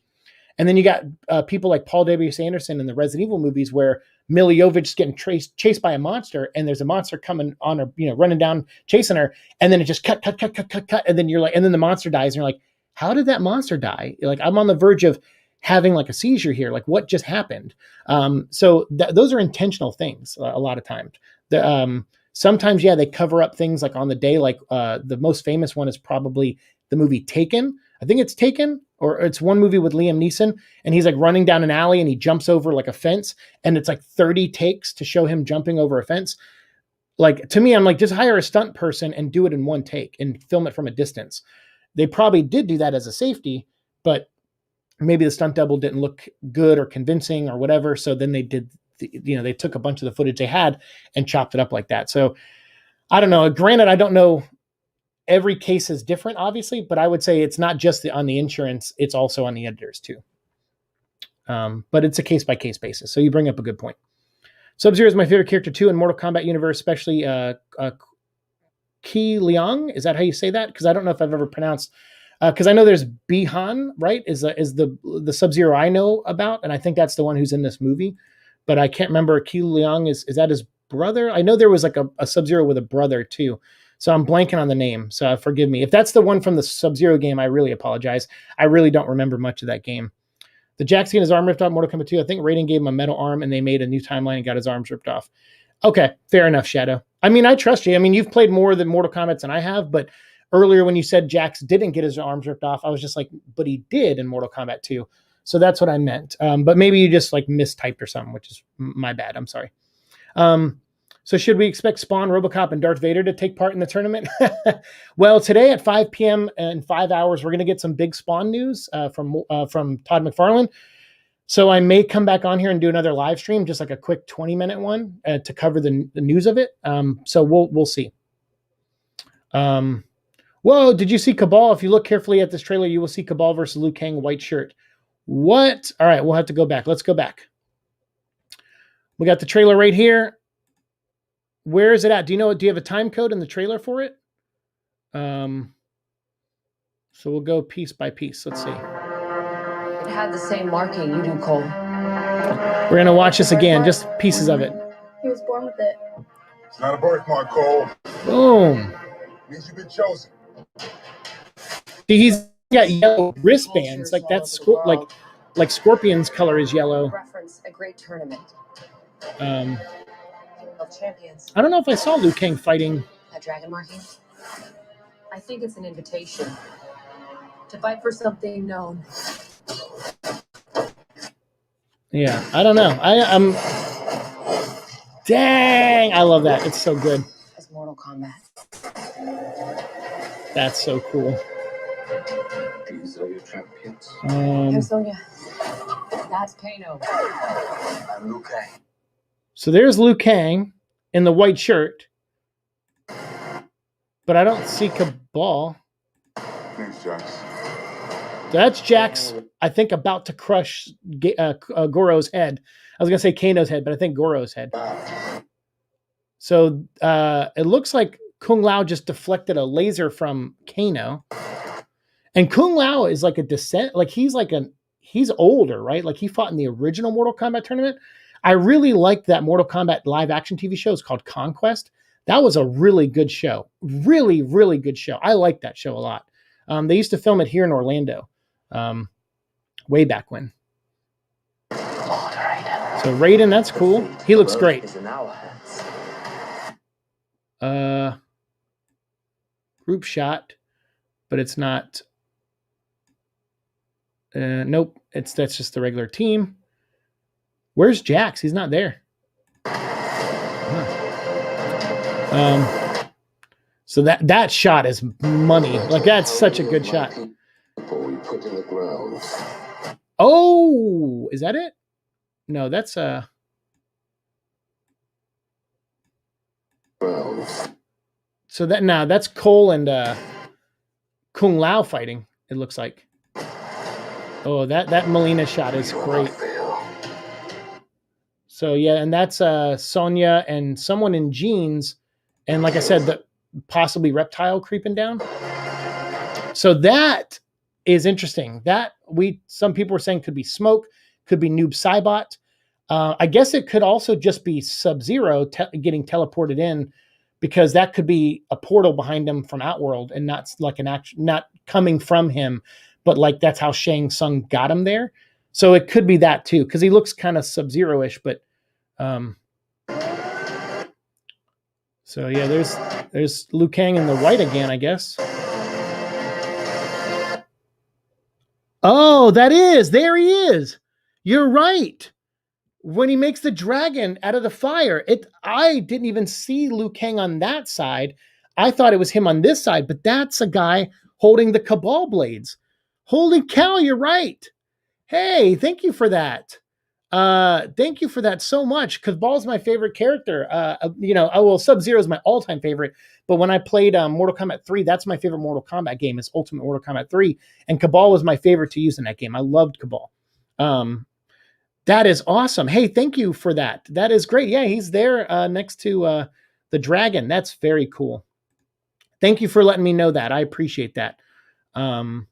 And then you got people like Paul W. Anderson in the Resident Evil movies, where Milla Jovovich is getting chased by a monster, and there's a monster coming on her, running down, chasing her, and then it just cut, and then you're like, and then the monster dies, and you're like, how did that monster die? You're like, I'm on the verge of having like a seizure here. Like, what just happened? So those are intentional things a lot of times. Sometimes, yeah, they cover up things like on the day. Like the most famous one is probably the movie Taken. I think it's Taken, or it's one movie with Liam Neeson, and he's like running down an alley and he jumps over like a fence, and it's like 30 takes to show him jumping over a fence. Like, to me, I'm like, just hire a stunt person and do it in one take and film it from a distance. They probably did do that as a safety, but maybe the stunt double didn't look good or convincing or whatever. So then they did, they took a bunch of the footage they had and chopped it up like that. So I don't know. Granted, I don't know. Every case is different, obviously, but I would say it's not just on the insurance. It's also on the editors too. But it's a case-by-case basis. So you bring up a good point. Subzero is my favorite character too in Mortal Kombat universe, especially Ki Liang. Is that how you say that? Because I don't know if I've ever pronounced. Because I know there's Bihan, right? Is the Subzero I know about, and I think that's the one who's in this movie. But I can't remember. Ki Liang, is that his brother? I know there was like a Subzero with a brother too. So I'm blanking on the name. So forgive me. If that's the one from the Subzero game, I really apologize. I really don't remember much of that game. The Jax getting his arm ripped off, Mortal Kombat 2. I think Raiden gave him a metal arm, and they made a new timeline and got his arms ripped off. Okay, fair enough, Shadow. I mean, I trust you. I mean, you've played more than Mortal Kombat than I have, but earlier when you said Jax didn't get his arms ripped off, I was just like, but he did in Mortal Kombat 2. So that's what I meant. But maybe you just like mistyped or something, which is my bad. I'm sorry. So should we expect Spawn, RoboCop, and Darth Vader to take part in the tournament? Well, today at 5 p.m. in 5 hours, we're going to get some big Spawn news from Todd McFarlane. So I may come back on here and do another live stream, just like a quick 20-minute one to cover the news of it. So we'll see. Whoa, did you see Cabal? If you look carefully at this trailer, you will see Cabal versus Liu Kang, white shirt. What? All right, we'll have to go back. Let's go back. We got the trailer right here. Where is it at? Do you have a time code in the trailer for it? So we'll go piece by piece. Let's see. It had the same marking you do, Cole. We're going to watch this again, just pieces of it. He was born with it. It's not a birthmark, Cole. Boom. It means you've been chosen. He's got yellow wristbands. Like that's like Scorpion's color is yellow. Reference a great tournament. Of champions. I don't know if I saw Liu Kang fighting. That dragon marking? I think it's an invitation to fight for something known. Yeah, I don't know. I'm dang, I love that. It's so good. As Mortal Kombat. That's so cool. These are your champions. I'm Sonya. That's Kano. I'm Liu Kang. So there's Liu Kang in the white shirt, but I don't see Cabal. Thanks, Jax. That's Jax, I think, about to crush Goro's head. I was going to say Kano's head, but I think Goro's head. So it looks like Kung Lao just deflected a laser from Kano. And Kung Lao is like a descent, like he's older, right? Like he fought in the original Mortal Kombat tournament. I really liked that Mortal Kombat live action TV show. It's called Conquest. That was a really good show. Really, really good show. I liked that show a lot. They used to film it here in Orlando way back when. So Raiden, that's cool. He looks great. Group shot, but it's not. Nope, that's just the regular team. Where's Jax? He's not there. So that shot is money. Like that's such a good shot. Oh, is that it? No, that's So that's Cole and Kung Lao fighting. It looks like. Oh, that Molina shot is great. So yeah, and that's Sonya and someone in jeans, and like I said, the possibly reptile creeping down. So that is interesting. That some people were saying could be Smoke, could be Noob Saibot. I guess it could also just be Subzero getting teleported in, because that could be a portal behind him from Outworld, and not like not coming from him, but like that's how Shang Tsung got him there. So it could be that too, because he looks kind of Sub-Zero-ish, but so yeah, there's Liu Kang in the white again, I guess. Oh, there he is. You're right. When he makes the dragon out of the fire, I didn't even see Liu Kang on that side. I thought it was him on this side, but that's a guy holding the Cabal blades. Holy cow, you're right. Hey, thank you for that. Thank you for that so much. Cabal's my favorite character. Sub-Zero is my all-time favorite. But when I played Mortal Kombat 3, that's my favorite Mortal Kombat game, is Ultimate Mortal Kombat 3. And Cabal was my favorite to use in that game. I loved Cabal. That is awesome. Hey, thank you for that. That is great. Yeah, he's there next to the dragon. That's very cool. Thank you for letting me know that. I appreciate that. All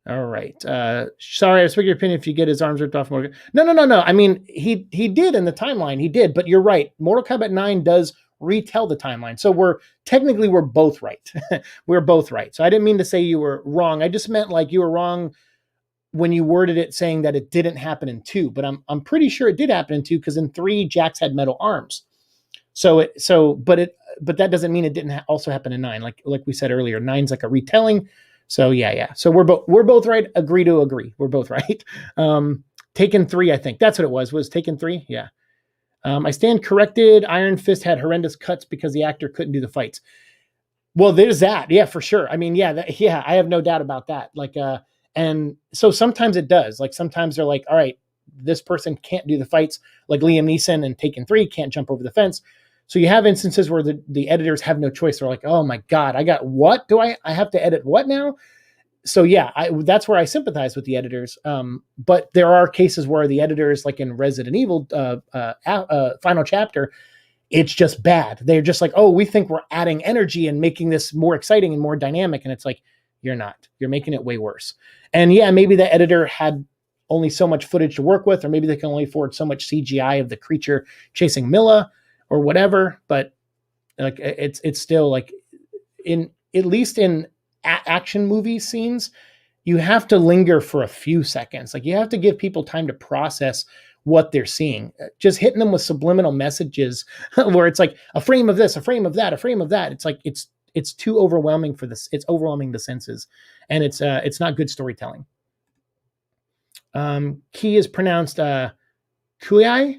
right. Sorry, I respect your opinion if you get his arms ripped off. No. I mean, he did in the timeline. He did, but you're right. Mortal Kombat 9 does retell the timeline. So we're both right. We're both right. So I didn't mean to say you were wrong. I just meant like you were wrong when you worded it saying that it didn't happen in 2, but I'm pretty sure it did happen in 2, because in 3 Jax had metal arms. But that doesn't mean it didn't also happen in 9. Like we said earlier, 9's like a retelling. So yeah. So we're both right. Agree to agree. We're both right. Taken 3, I think that's what it was Taken 3. Yeah. I stand corrected. Iron Fist had horrendous cuts because the actor couldn't do the fights. Well, there's that. Yeah, for sure. I mean, yeah, I have no doubt about that. Like, and so sometimes it does. Like sometimes they're like, all right, this person can't do the fights, like Liam Neeson in Taken 3 can't jump over the fence. So you have instances where the editors have no choice. They're like, oh my God, I got what? Do I have to edit what now? So yeah, that's where I sympathize with the editors. But there are cases where the editors, like in Resident Evil Final Chapter, it's just bad. They're just like, oh, we think we're adding energy and making this more exciting and more dynamic. And it's like, you're not. You're making it way worse. And yeah, maybe the editor had only so much footage to work with, or maybe they can only afford so much CGI of the creature chasing Milla or whatever. But like, it's still like, at least in action movie scenes, you have to linger for a few seconds. Like you have to give people time to process what they're seeing. Just hitting them with subliminal messages where it's like a frame of this, a frame of that, a frame of that. It's like, it's too overwhelming for this. It's overwhelming the senses, and it's not good storytelling. Key is pronounced Kuyai.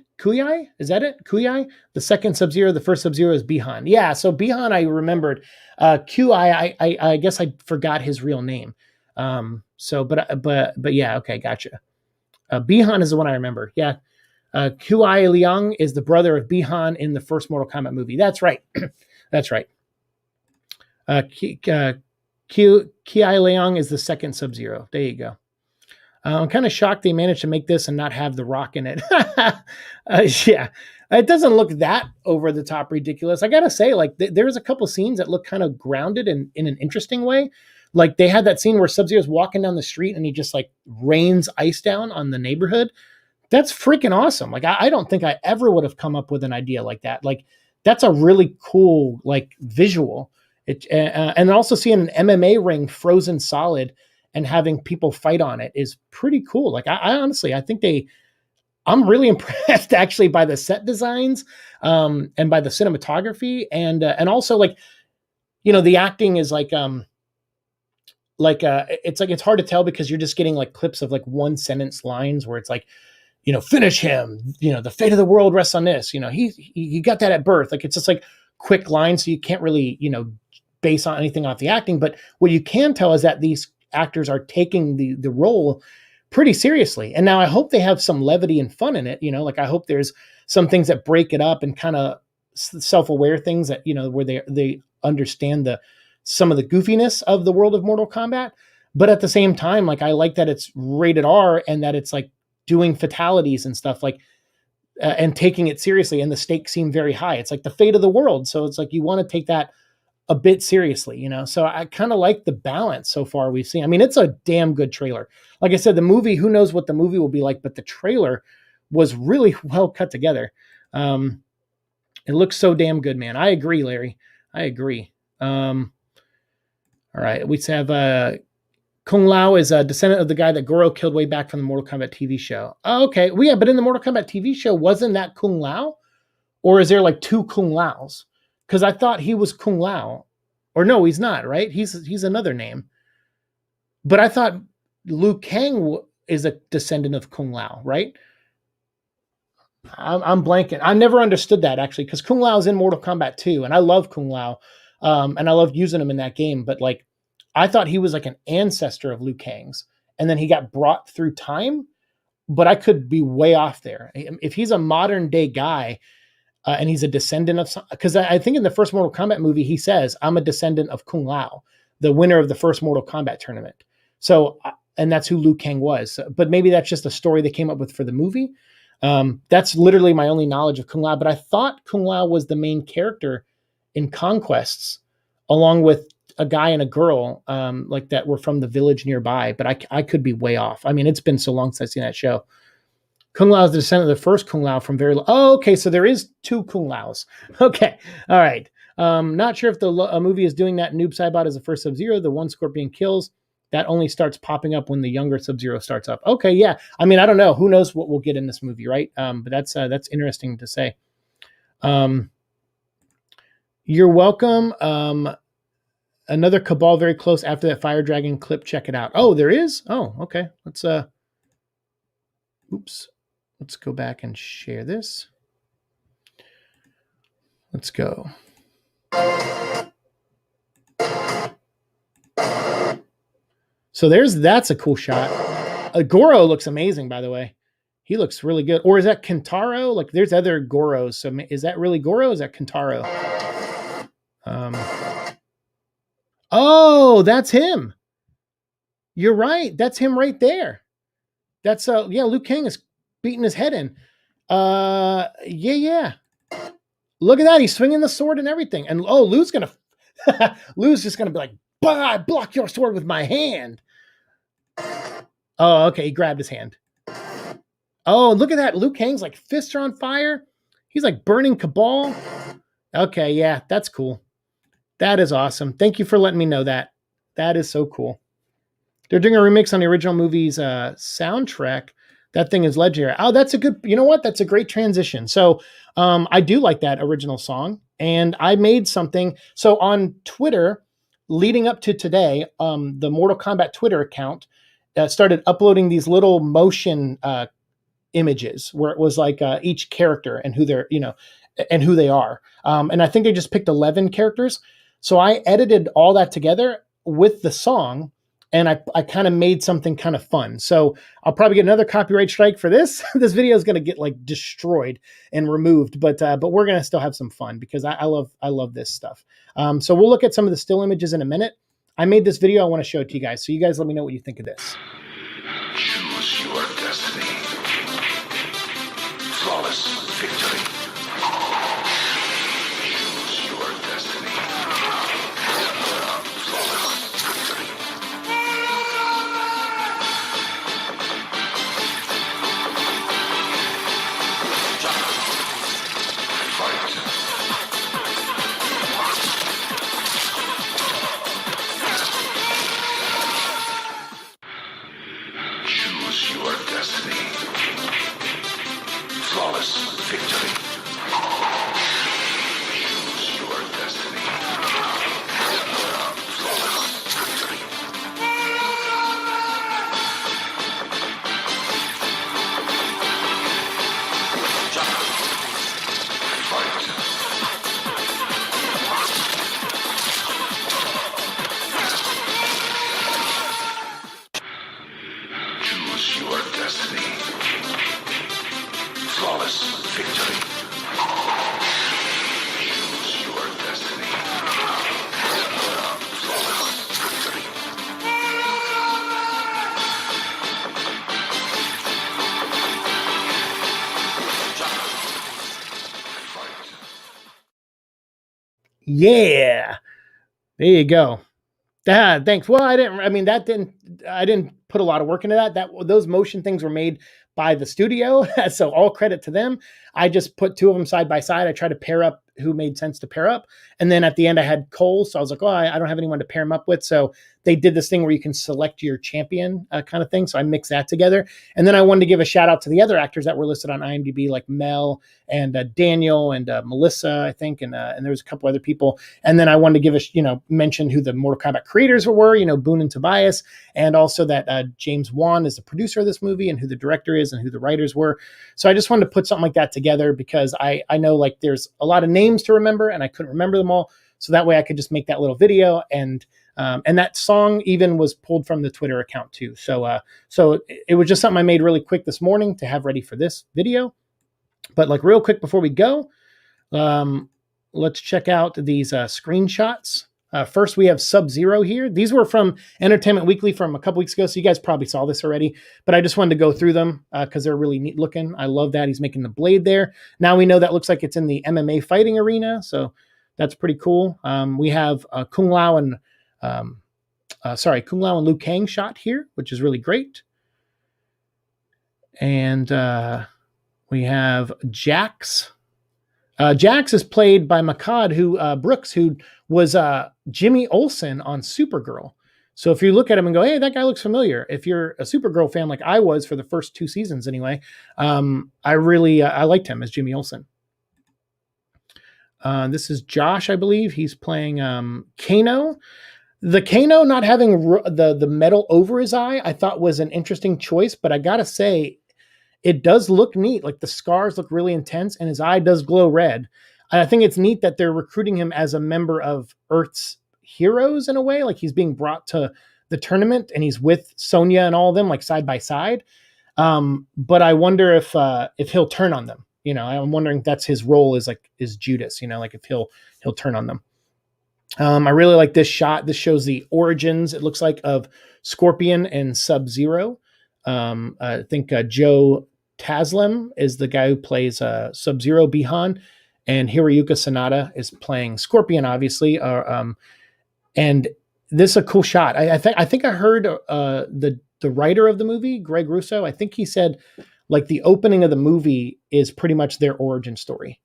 Is that it? Kuyai. The second Sub-Zero, the first Sub-Zero is Bihan. Yeah. So Bihan, I remembered. Kuyai, I guess I forgot his real name. But yeah. Okay. Gotcha. Bihan is the one I remember. Yeah. Kuai Liang is the brother of Bihan in the first Mortal Kombat movie. That's right. That's right. Kiai Liang is the second Sub-Zero. There you go. I'm kind of shocked they managed to make this and not have The Rock in it. Yeah. It doesn't look that over the top ridiculous. I gotta say, like there's a couple scenes that look kind of grounded and in an interesting way. Like they had that scene where Sub-Zero's walking down the street and he just like rains ice down on the neighborhood. That's freaking awesome. Like I don't think I ever would have come up with an idea like that. Like that's a really cool like visual. And also seeing an MMA ring frozen solid and having people fight on it is pretty cool. Like I honestly, I think I'm really impressed actually by the set designs and by the cinematography and also like, you know, the acting is like it's hard to tell because you're just getting like clips of like one sentence lines where it's like, you know, finish him, you know, the fate of the world rests on this, you know, he got that at birth. Like it's just like quick lines. So you can't really, you know, base on anything off the acting. But what you can tell is that these actors are taking the role pretty seriously. And now I hope they have some levity and fun in it. You know, like I hope there's some things that break it up and kind of self-aware things that, you know, where they understand some of the goofiness of the world of Mortal Kombat. But at the same time, like I like that it's rated R and that it's like doing fatalities and stuff like, and taking it seriously. And the stakes seem very high. It's like the fate of the world. So it's like, you want to take that a bit seriously, you know? So I kind of like the balance so far we've seen. I mean, it's a damn good trailer. Like I said, the movie, who knows what the movie will be like, but the trailer was really well cut together. It looks so damn good, man. I agree, Larry. I agree. All right. We have, Kung Lao is a descendant of the guy that Goro killed way back from the Mortal Kombat TV show. Oh, okay. Well, yeah, but in the Mortal Kombat TV show, wasn't that Kung Lao? Or is there like two Kung Laos? Because I thought he was Kung Lao. Or no, he's not, right? He's another name. But I thought Liu Kang is a descendant of Kung Lao, right? I'm blanking. I never understood that, actually, because Kung Lao is in Mortal Kombat 2, and I love Kung Lao, and I love using him in that game. But like, I thought he was like an ancestor of Liu Kang's, and then he got brought through time. But I could be way off there. If he's a modern day guy, and he's a descendant of some, because I think in the first Mortal Kombat movie, he says, I'm a descendant of Kung Lao, the winner of the first Mortal Kombat tournament. So, and that's who Liu Kang was. But maybe that's just a story they came up with for the movie. That's literally my only knowledge of Kung Lao. But I thought Kung Lao was the main character in Conquests, along with a guy and a girl like that were from the village nearby. But I could be way off. I mean, it's been so long since I've seen that show. Kung Lao is the descendant of the first Kung Lao from very low. Oh, okay. So there is two Kung Laos. Okay. All right. Not sure if the movie is doing that. Noob Saibot is the first Sub-Zero. The one Scorpion kills. That only starts popping up when the younger Sub-Zero starts up. Okay. Yeah. I mean, I don't know. Who knows what we'll get in this movie, right? But that's interesting to say. You're welcome. Another Cabal very close after that Fire Dragon clip. Check it out. Oh, there is? Oh, okay. Let's go back and share this. Let's go. So that's a cool shot. Goro looks amazing, by the way. He looks really good. Or is that Kentaro? Like there's other Goros. So is that really Goro? Is that Kentaro? Oh, that's him. You're right. That's him right there. That's yeah, Liu Kang is beating his head in. Yeah. Look at that. He's swinging the sword and everything. And Lou's just gonna be like, bah, block your sword with my hand. Oh, okay. He grabbed his hand. Oh, look at that. Liu Kang's like fists are on fire. He's like burning Cabal. Okay, yeah, that's cool. That is awesome. Thank you for letting me know that. That is so cool. They're doing a remix on the original movie's soundtrack. That thing is legendary. Oh, that's a good, you know what? That's a great transition. So I do like that original song. And I made something. So on Twitter, leading up to today, the Mortal Kombat Twitter account started uploading these little motion images where it was like each character and who they're, and who they are. And I think they just picked 11 characters. So I edited all that together with the song. And I kind of made something kind of fun. So I'll probably get another copyright strike for this. This video is going to get like destroyed and removed, but we're going to still have some fun because I love this stuff. So we'll look at some of the still images in a minute. I made this video. I want to show it to you guys. So you guys let me know what you think of this. Choose your destiny. Flawless victory. Yeah. There you go. Thanks. Well, I didn't put a lot of work into that. Those motion things were made by the studio. So all credit to them. I just put two of them side by side. I tried to pair up who made sense to pair up. And then at the end I had Cole. So I was like, oh, I don't have anyone to pair him up with. So they did this thing where you can select your champion kind of thing. So I mixed that together. And then I wanted to give a shout out to the other actors that were listed on IMDb, like Mel and Daniel and Melissa, I think. And there was a couple other people. And then I wanted to give mention who the Mortal Kombat creators were, Boone and Tobias. And also that James Wan is the producer of this movie and who the director is and who the writers were. So I just wanted to put something like that together because I know like there's a lot of names to remember and I couldn't remember them all. So that way I could just make that little video and that song even was pulled from the Twitter account too. So it was just something I made really quick this morning to have ready for this video. But like real quick before we go, let's check out these screenshots. First, we have Subzero here. These were from Entertainment Weekly from a couple weeks ago, so you guys probably saw this already, but I just wanted to go through them because they're really neat looking. I love that. He's making the blade there. Now we know that looks like it's in the MMA fighting arena, so that's pretty cool. We have Kung Lao and Liu Kang shot here, which is really great. And we have Jax. Jax is played by Makad Brooks, who was Jimmy Olsen on Supergirl. So if you look at him and go, hey, that guy looks familiar. If you're a Supergirl fan like I was for the first 2 seasons anyway, I really I liked him as Jimmy Olsen. This is Josh, I believe. He's playing Kano. The Kano not having the metal over his eye, I thought was an interesting choice, but I gotta say, it does look neat. Like the scars look really intense and his eye does glow red. I think it's neat that they're recruiting him as a member of Earth's heroes in a way. Like he's being brought to the tournament and he's with Sonya and all of them like side by side. But I wonder if he'll turn on them. I'm wondering if that's his role is Judas, like if he'll turn on them. I really like this shot. This shows the origins, it looks like, of Scorpion and Subzero. I think Joe Taslim is the guy who plays Subzero Bihan, and Hiroyuka Sanada is playing Scorpion, obviously. And this is a cool shot. I think I heard the writer of the movie, Greg Russo. I think he said like the opening of the movie is pretty much their origin story.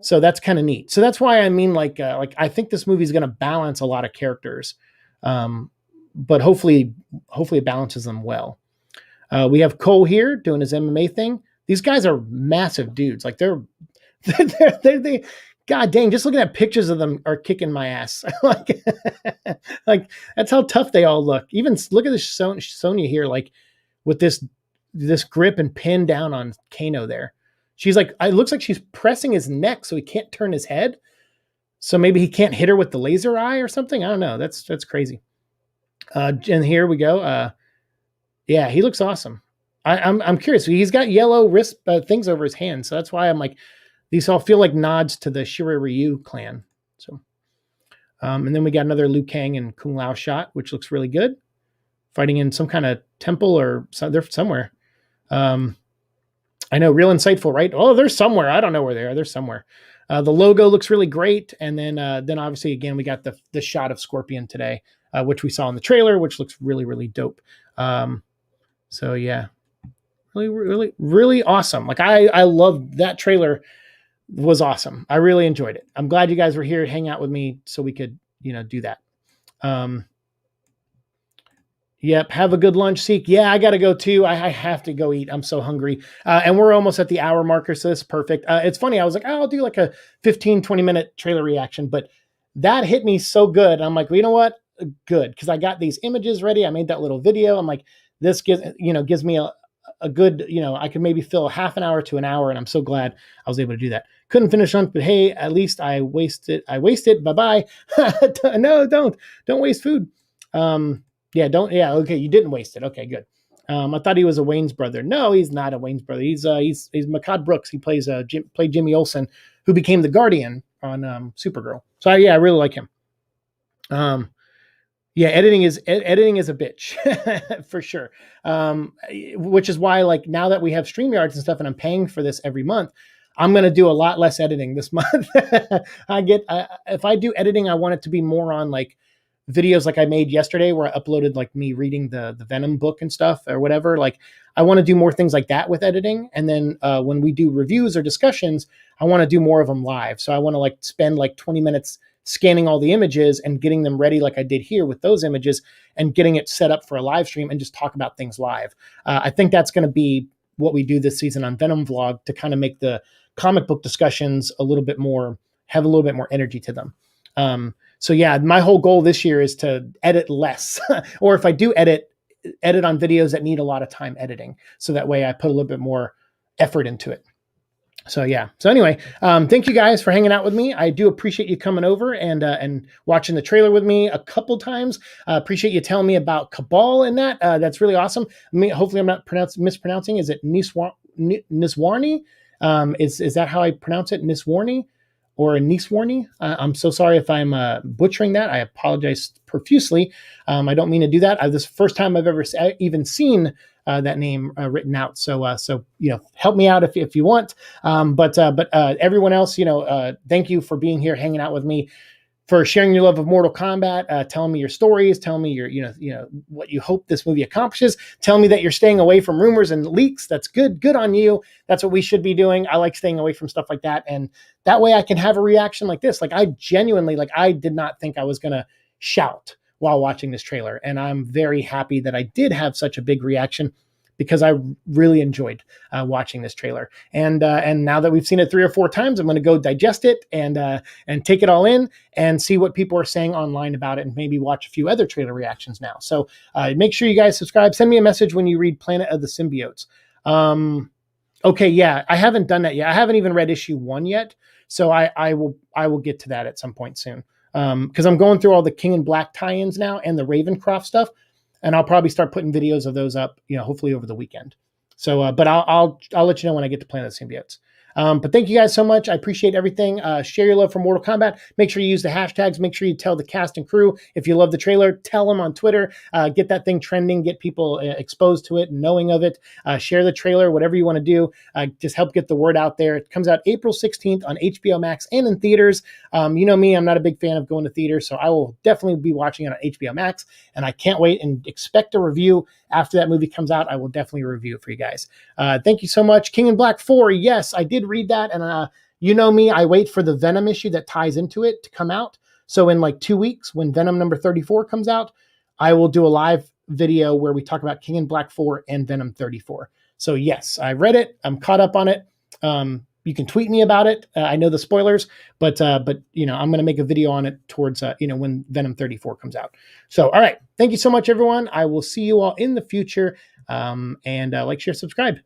So that's kind of neat. So that's why I mean, like I think this movie is going to balance a lot of characters, but hopefully it balances them well. We have Cole here doing his MMA thing. These guys are massive dudes. Like they're God dang, just looking at pictures of them are kicking my ass. like that's how tough they all look. Even look at this Sonya here, like with this grip and pin down on Kano there. She's like, it looks like she's pressing his neck so he can't turn his head. So maybe he can't hit her with the laser eye or something. I don't know. That's crazy. And here we go. Yeah, he looks awesome. I'm curious. He's got yellow wrist things over his hands, so that's why I'm like, these all feel like nods to the Shiryu clan. So, and then we got another Liu Kang and Kung Lao shot, which looks really good. Fighting in some kind of temple or they're somewhere. I know, real insightful, right? Oh, they're somewhere. I don't know where they are. They're somewhere. The logo looks really great, and then obviously again we got the shot of Scorpion today, which we saw in the trailer, which looks really, really dope. So yeah, really, really, really awesome. Like I love that trailer. Was awesome. I really enjoyed it. I'm glad you guys were here to hang out with me so we could, do that. Yep. Have a good lunch, Seek. Yeah, I got to go too. I have to go eat. I'm so hungry. And we're almost at the hour marker, so this is perfect. It's funny. I was like, I'll do like a 15, 20-minute trailer reaction, but that hit me so good. I'm like, well, you know what? Good. Because I got these images ready. I made that little video. I'm like, this gives me a good, I could maybe fill half an hour to an hour. And I'm so glad I was able to do that. Couldn't finish lunch, but hey, at least I wasted. Bye-bye. No, don't waste food. Yeah, don't. Yeah. Okay. You didn't waste it. Okay, good. I thought he was a Wayne's brother. No, he's not a Wayne's brother. He's Makad Brooks. He played Jimmy Olsen, who became the Guardian on Supergirl. So I really like him. Yeah, editing is a bitch for sure. Which is why, like, now that we have StreamYards and stuff, and I'm paying for this every month, I'm going to do a lot less editing this month. If I do editing, I want it to be more on like videos like I made yesterday where I uploaded like me reading the Venom book and stuff or whatever. Like I want to do more things like that with editing. And then when we do reviews or discussions, I want to do more of them live. So I want to like spend like 20 minutes scanning all the images and getting them ready like I did here with those images and getting it set up for a live stream and just talk about things live. I think that's going to be what we do this season on Venom Vlog to kind of make the comic book discussions have a little bit more energy to them. So yeah, my whole goal this year is to edit less, or if I do edit on videos that need a lot of time editing. So that way I put a little bit more effort into it. So yeah. So anyway, thank you guys for hanging out with me. I do appreciate you coming over and watching the trailer with me a couple times. Appreciate you telling me about Cabal and that. That's really awesome. I mean, hopefully I'm not mispronouncing. Is it Niswarni? Is that how I pronounce it? Niswarni or Niswarni? I'm so sorry if I'm butchering that. I apologize profusely. I don't mean to do that. This is the first time I've ever even seen that name written out. So help me out if you want. But everyone else, thank you for being here, hanging out with me, for sharing your love of Mortal Kombat, telling me your stories, telling me your, what you hope this movie accomplishes, telling me that you're staying away from rumors and leaks. That's good. Good on you. That's what we should be doing. I like staying away from stuff like that. And that way I can have a reaction like this. Like I genuinely, I did not think I was going to shout while watching this trailer. And I'm very happy that I did have such a big reaction, because I really enjoyed watching this trailer. And now that we've seen it 3 or 4 times, I'm going to go digest it and take it all in and see what people are saying online about it, and maybe watch a few other trailer reactions now. So make sure you guys subscribe. Send me a message when you read Planet of the Symbiotes. Okay, yeah, I haven't done that yet. I haven't even read issue 1 yet. So I will get to that at some point soon. Because I'm going through all the King in Black tie-ins now and the Ravencroft stuff. And I'll probably start putting videos of those up, hopefully over the weekend. So, but I'll let you know when I get to Planet of the Symbiotes. But thank you guys so much. I appreciate everything. Share your love for Mortal Kombat. Make sure you use the hashtags. Make sure you tell the cast and crew if you love the trailer. Tell them on Twitter. Get that thing trending. Get people exposed to it and knowing of it. Share the trailer, whatever you want to do. Just help get the word out there. It comes out April 16th on HBO Max and in theaters. You know me, I'm not a big fan of going to theaters, so I will definitely be watching it on HBO Max, and I can't wait and expect a review after that movie comes out. I will definitely review it for you guys. Thank you so much. King in Black 4, yes, I did read that, and you know me, I wait for the Venom issue that ties into it to come out. So in like 2 weeks, when Venom number 34 comes out, I will do a live video where we talk about King in Black 4 and Venom 34. So yes, I read it. I'm caught up on it. You can tweet me about it. I know the spoilers, but I'm going to make a video on it towards when Venom 34 comes out. So all right, thank you so much, everyone. I will see you all in the future. And like, share, subscribe.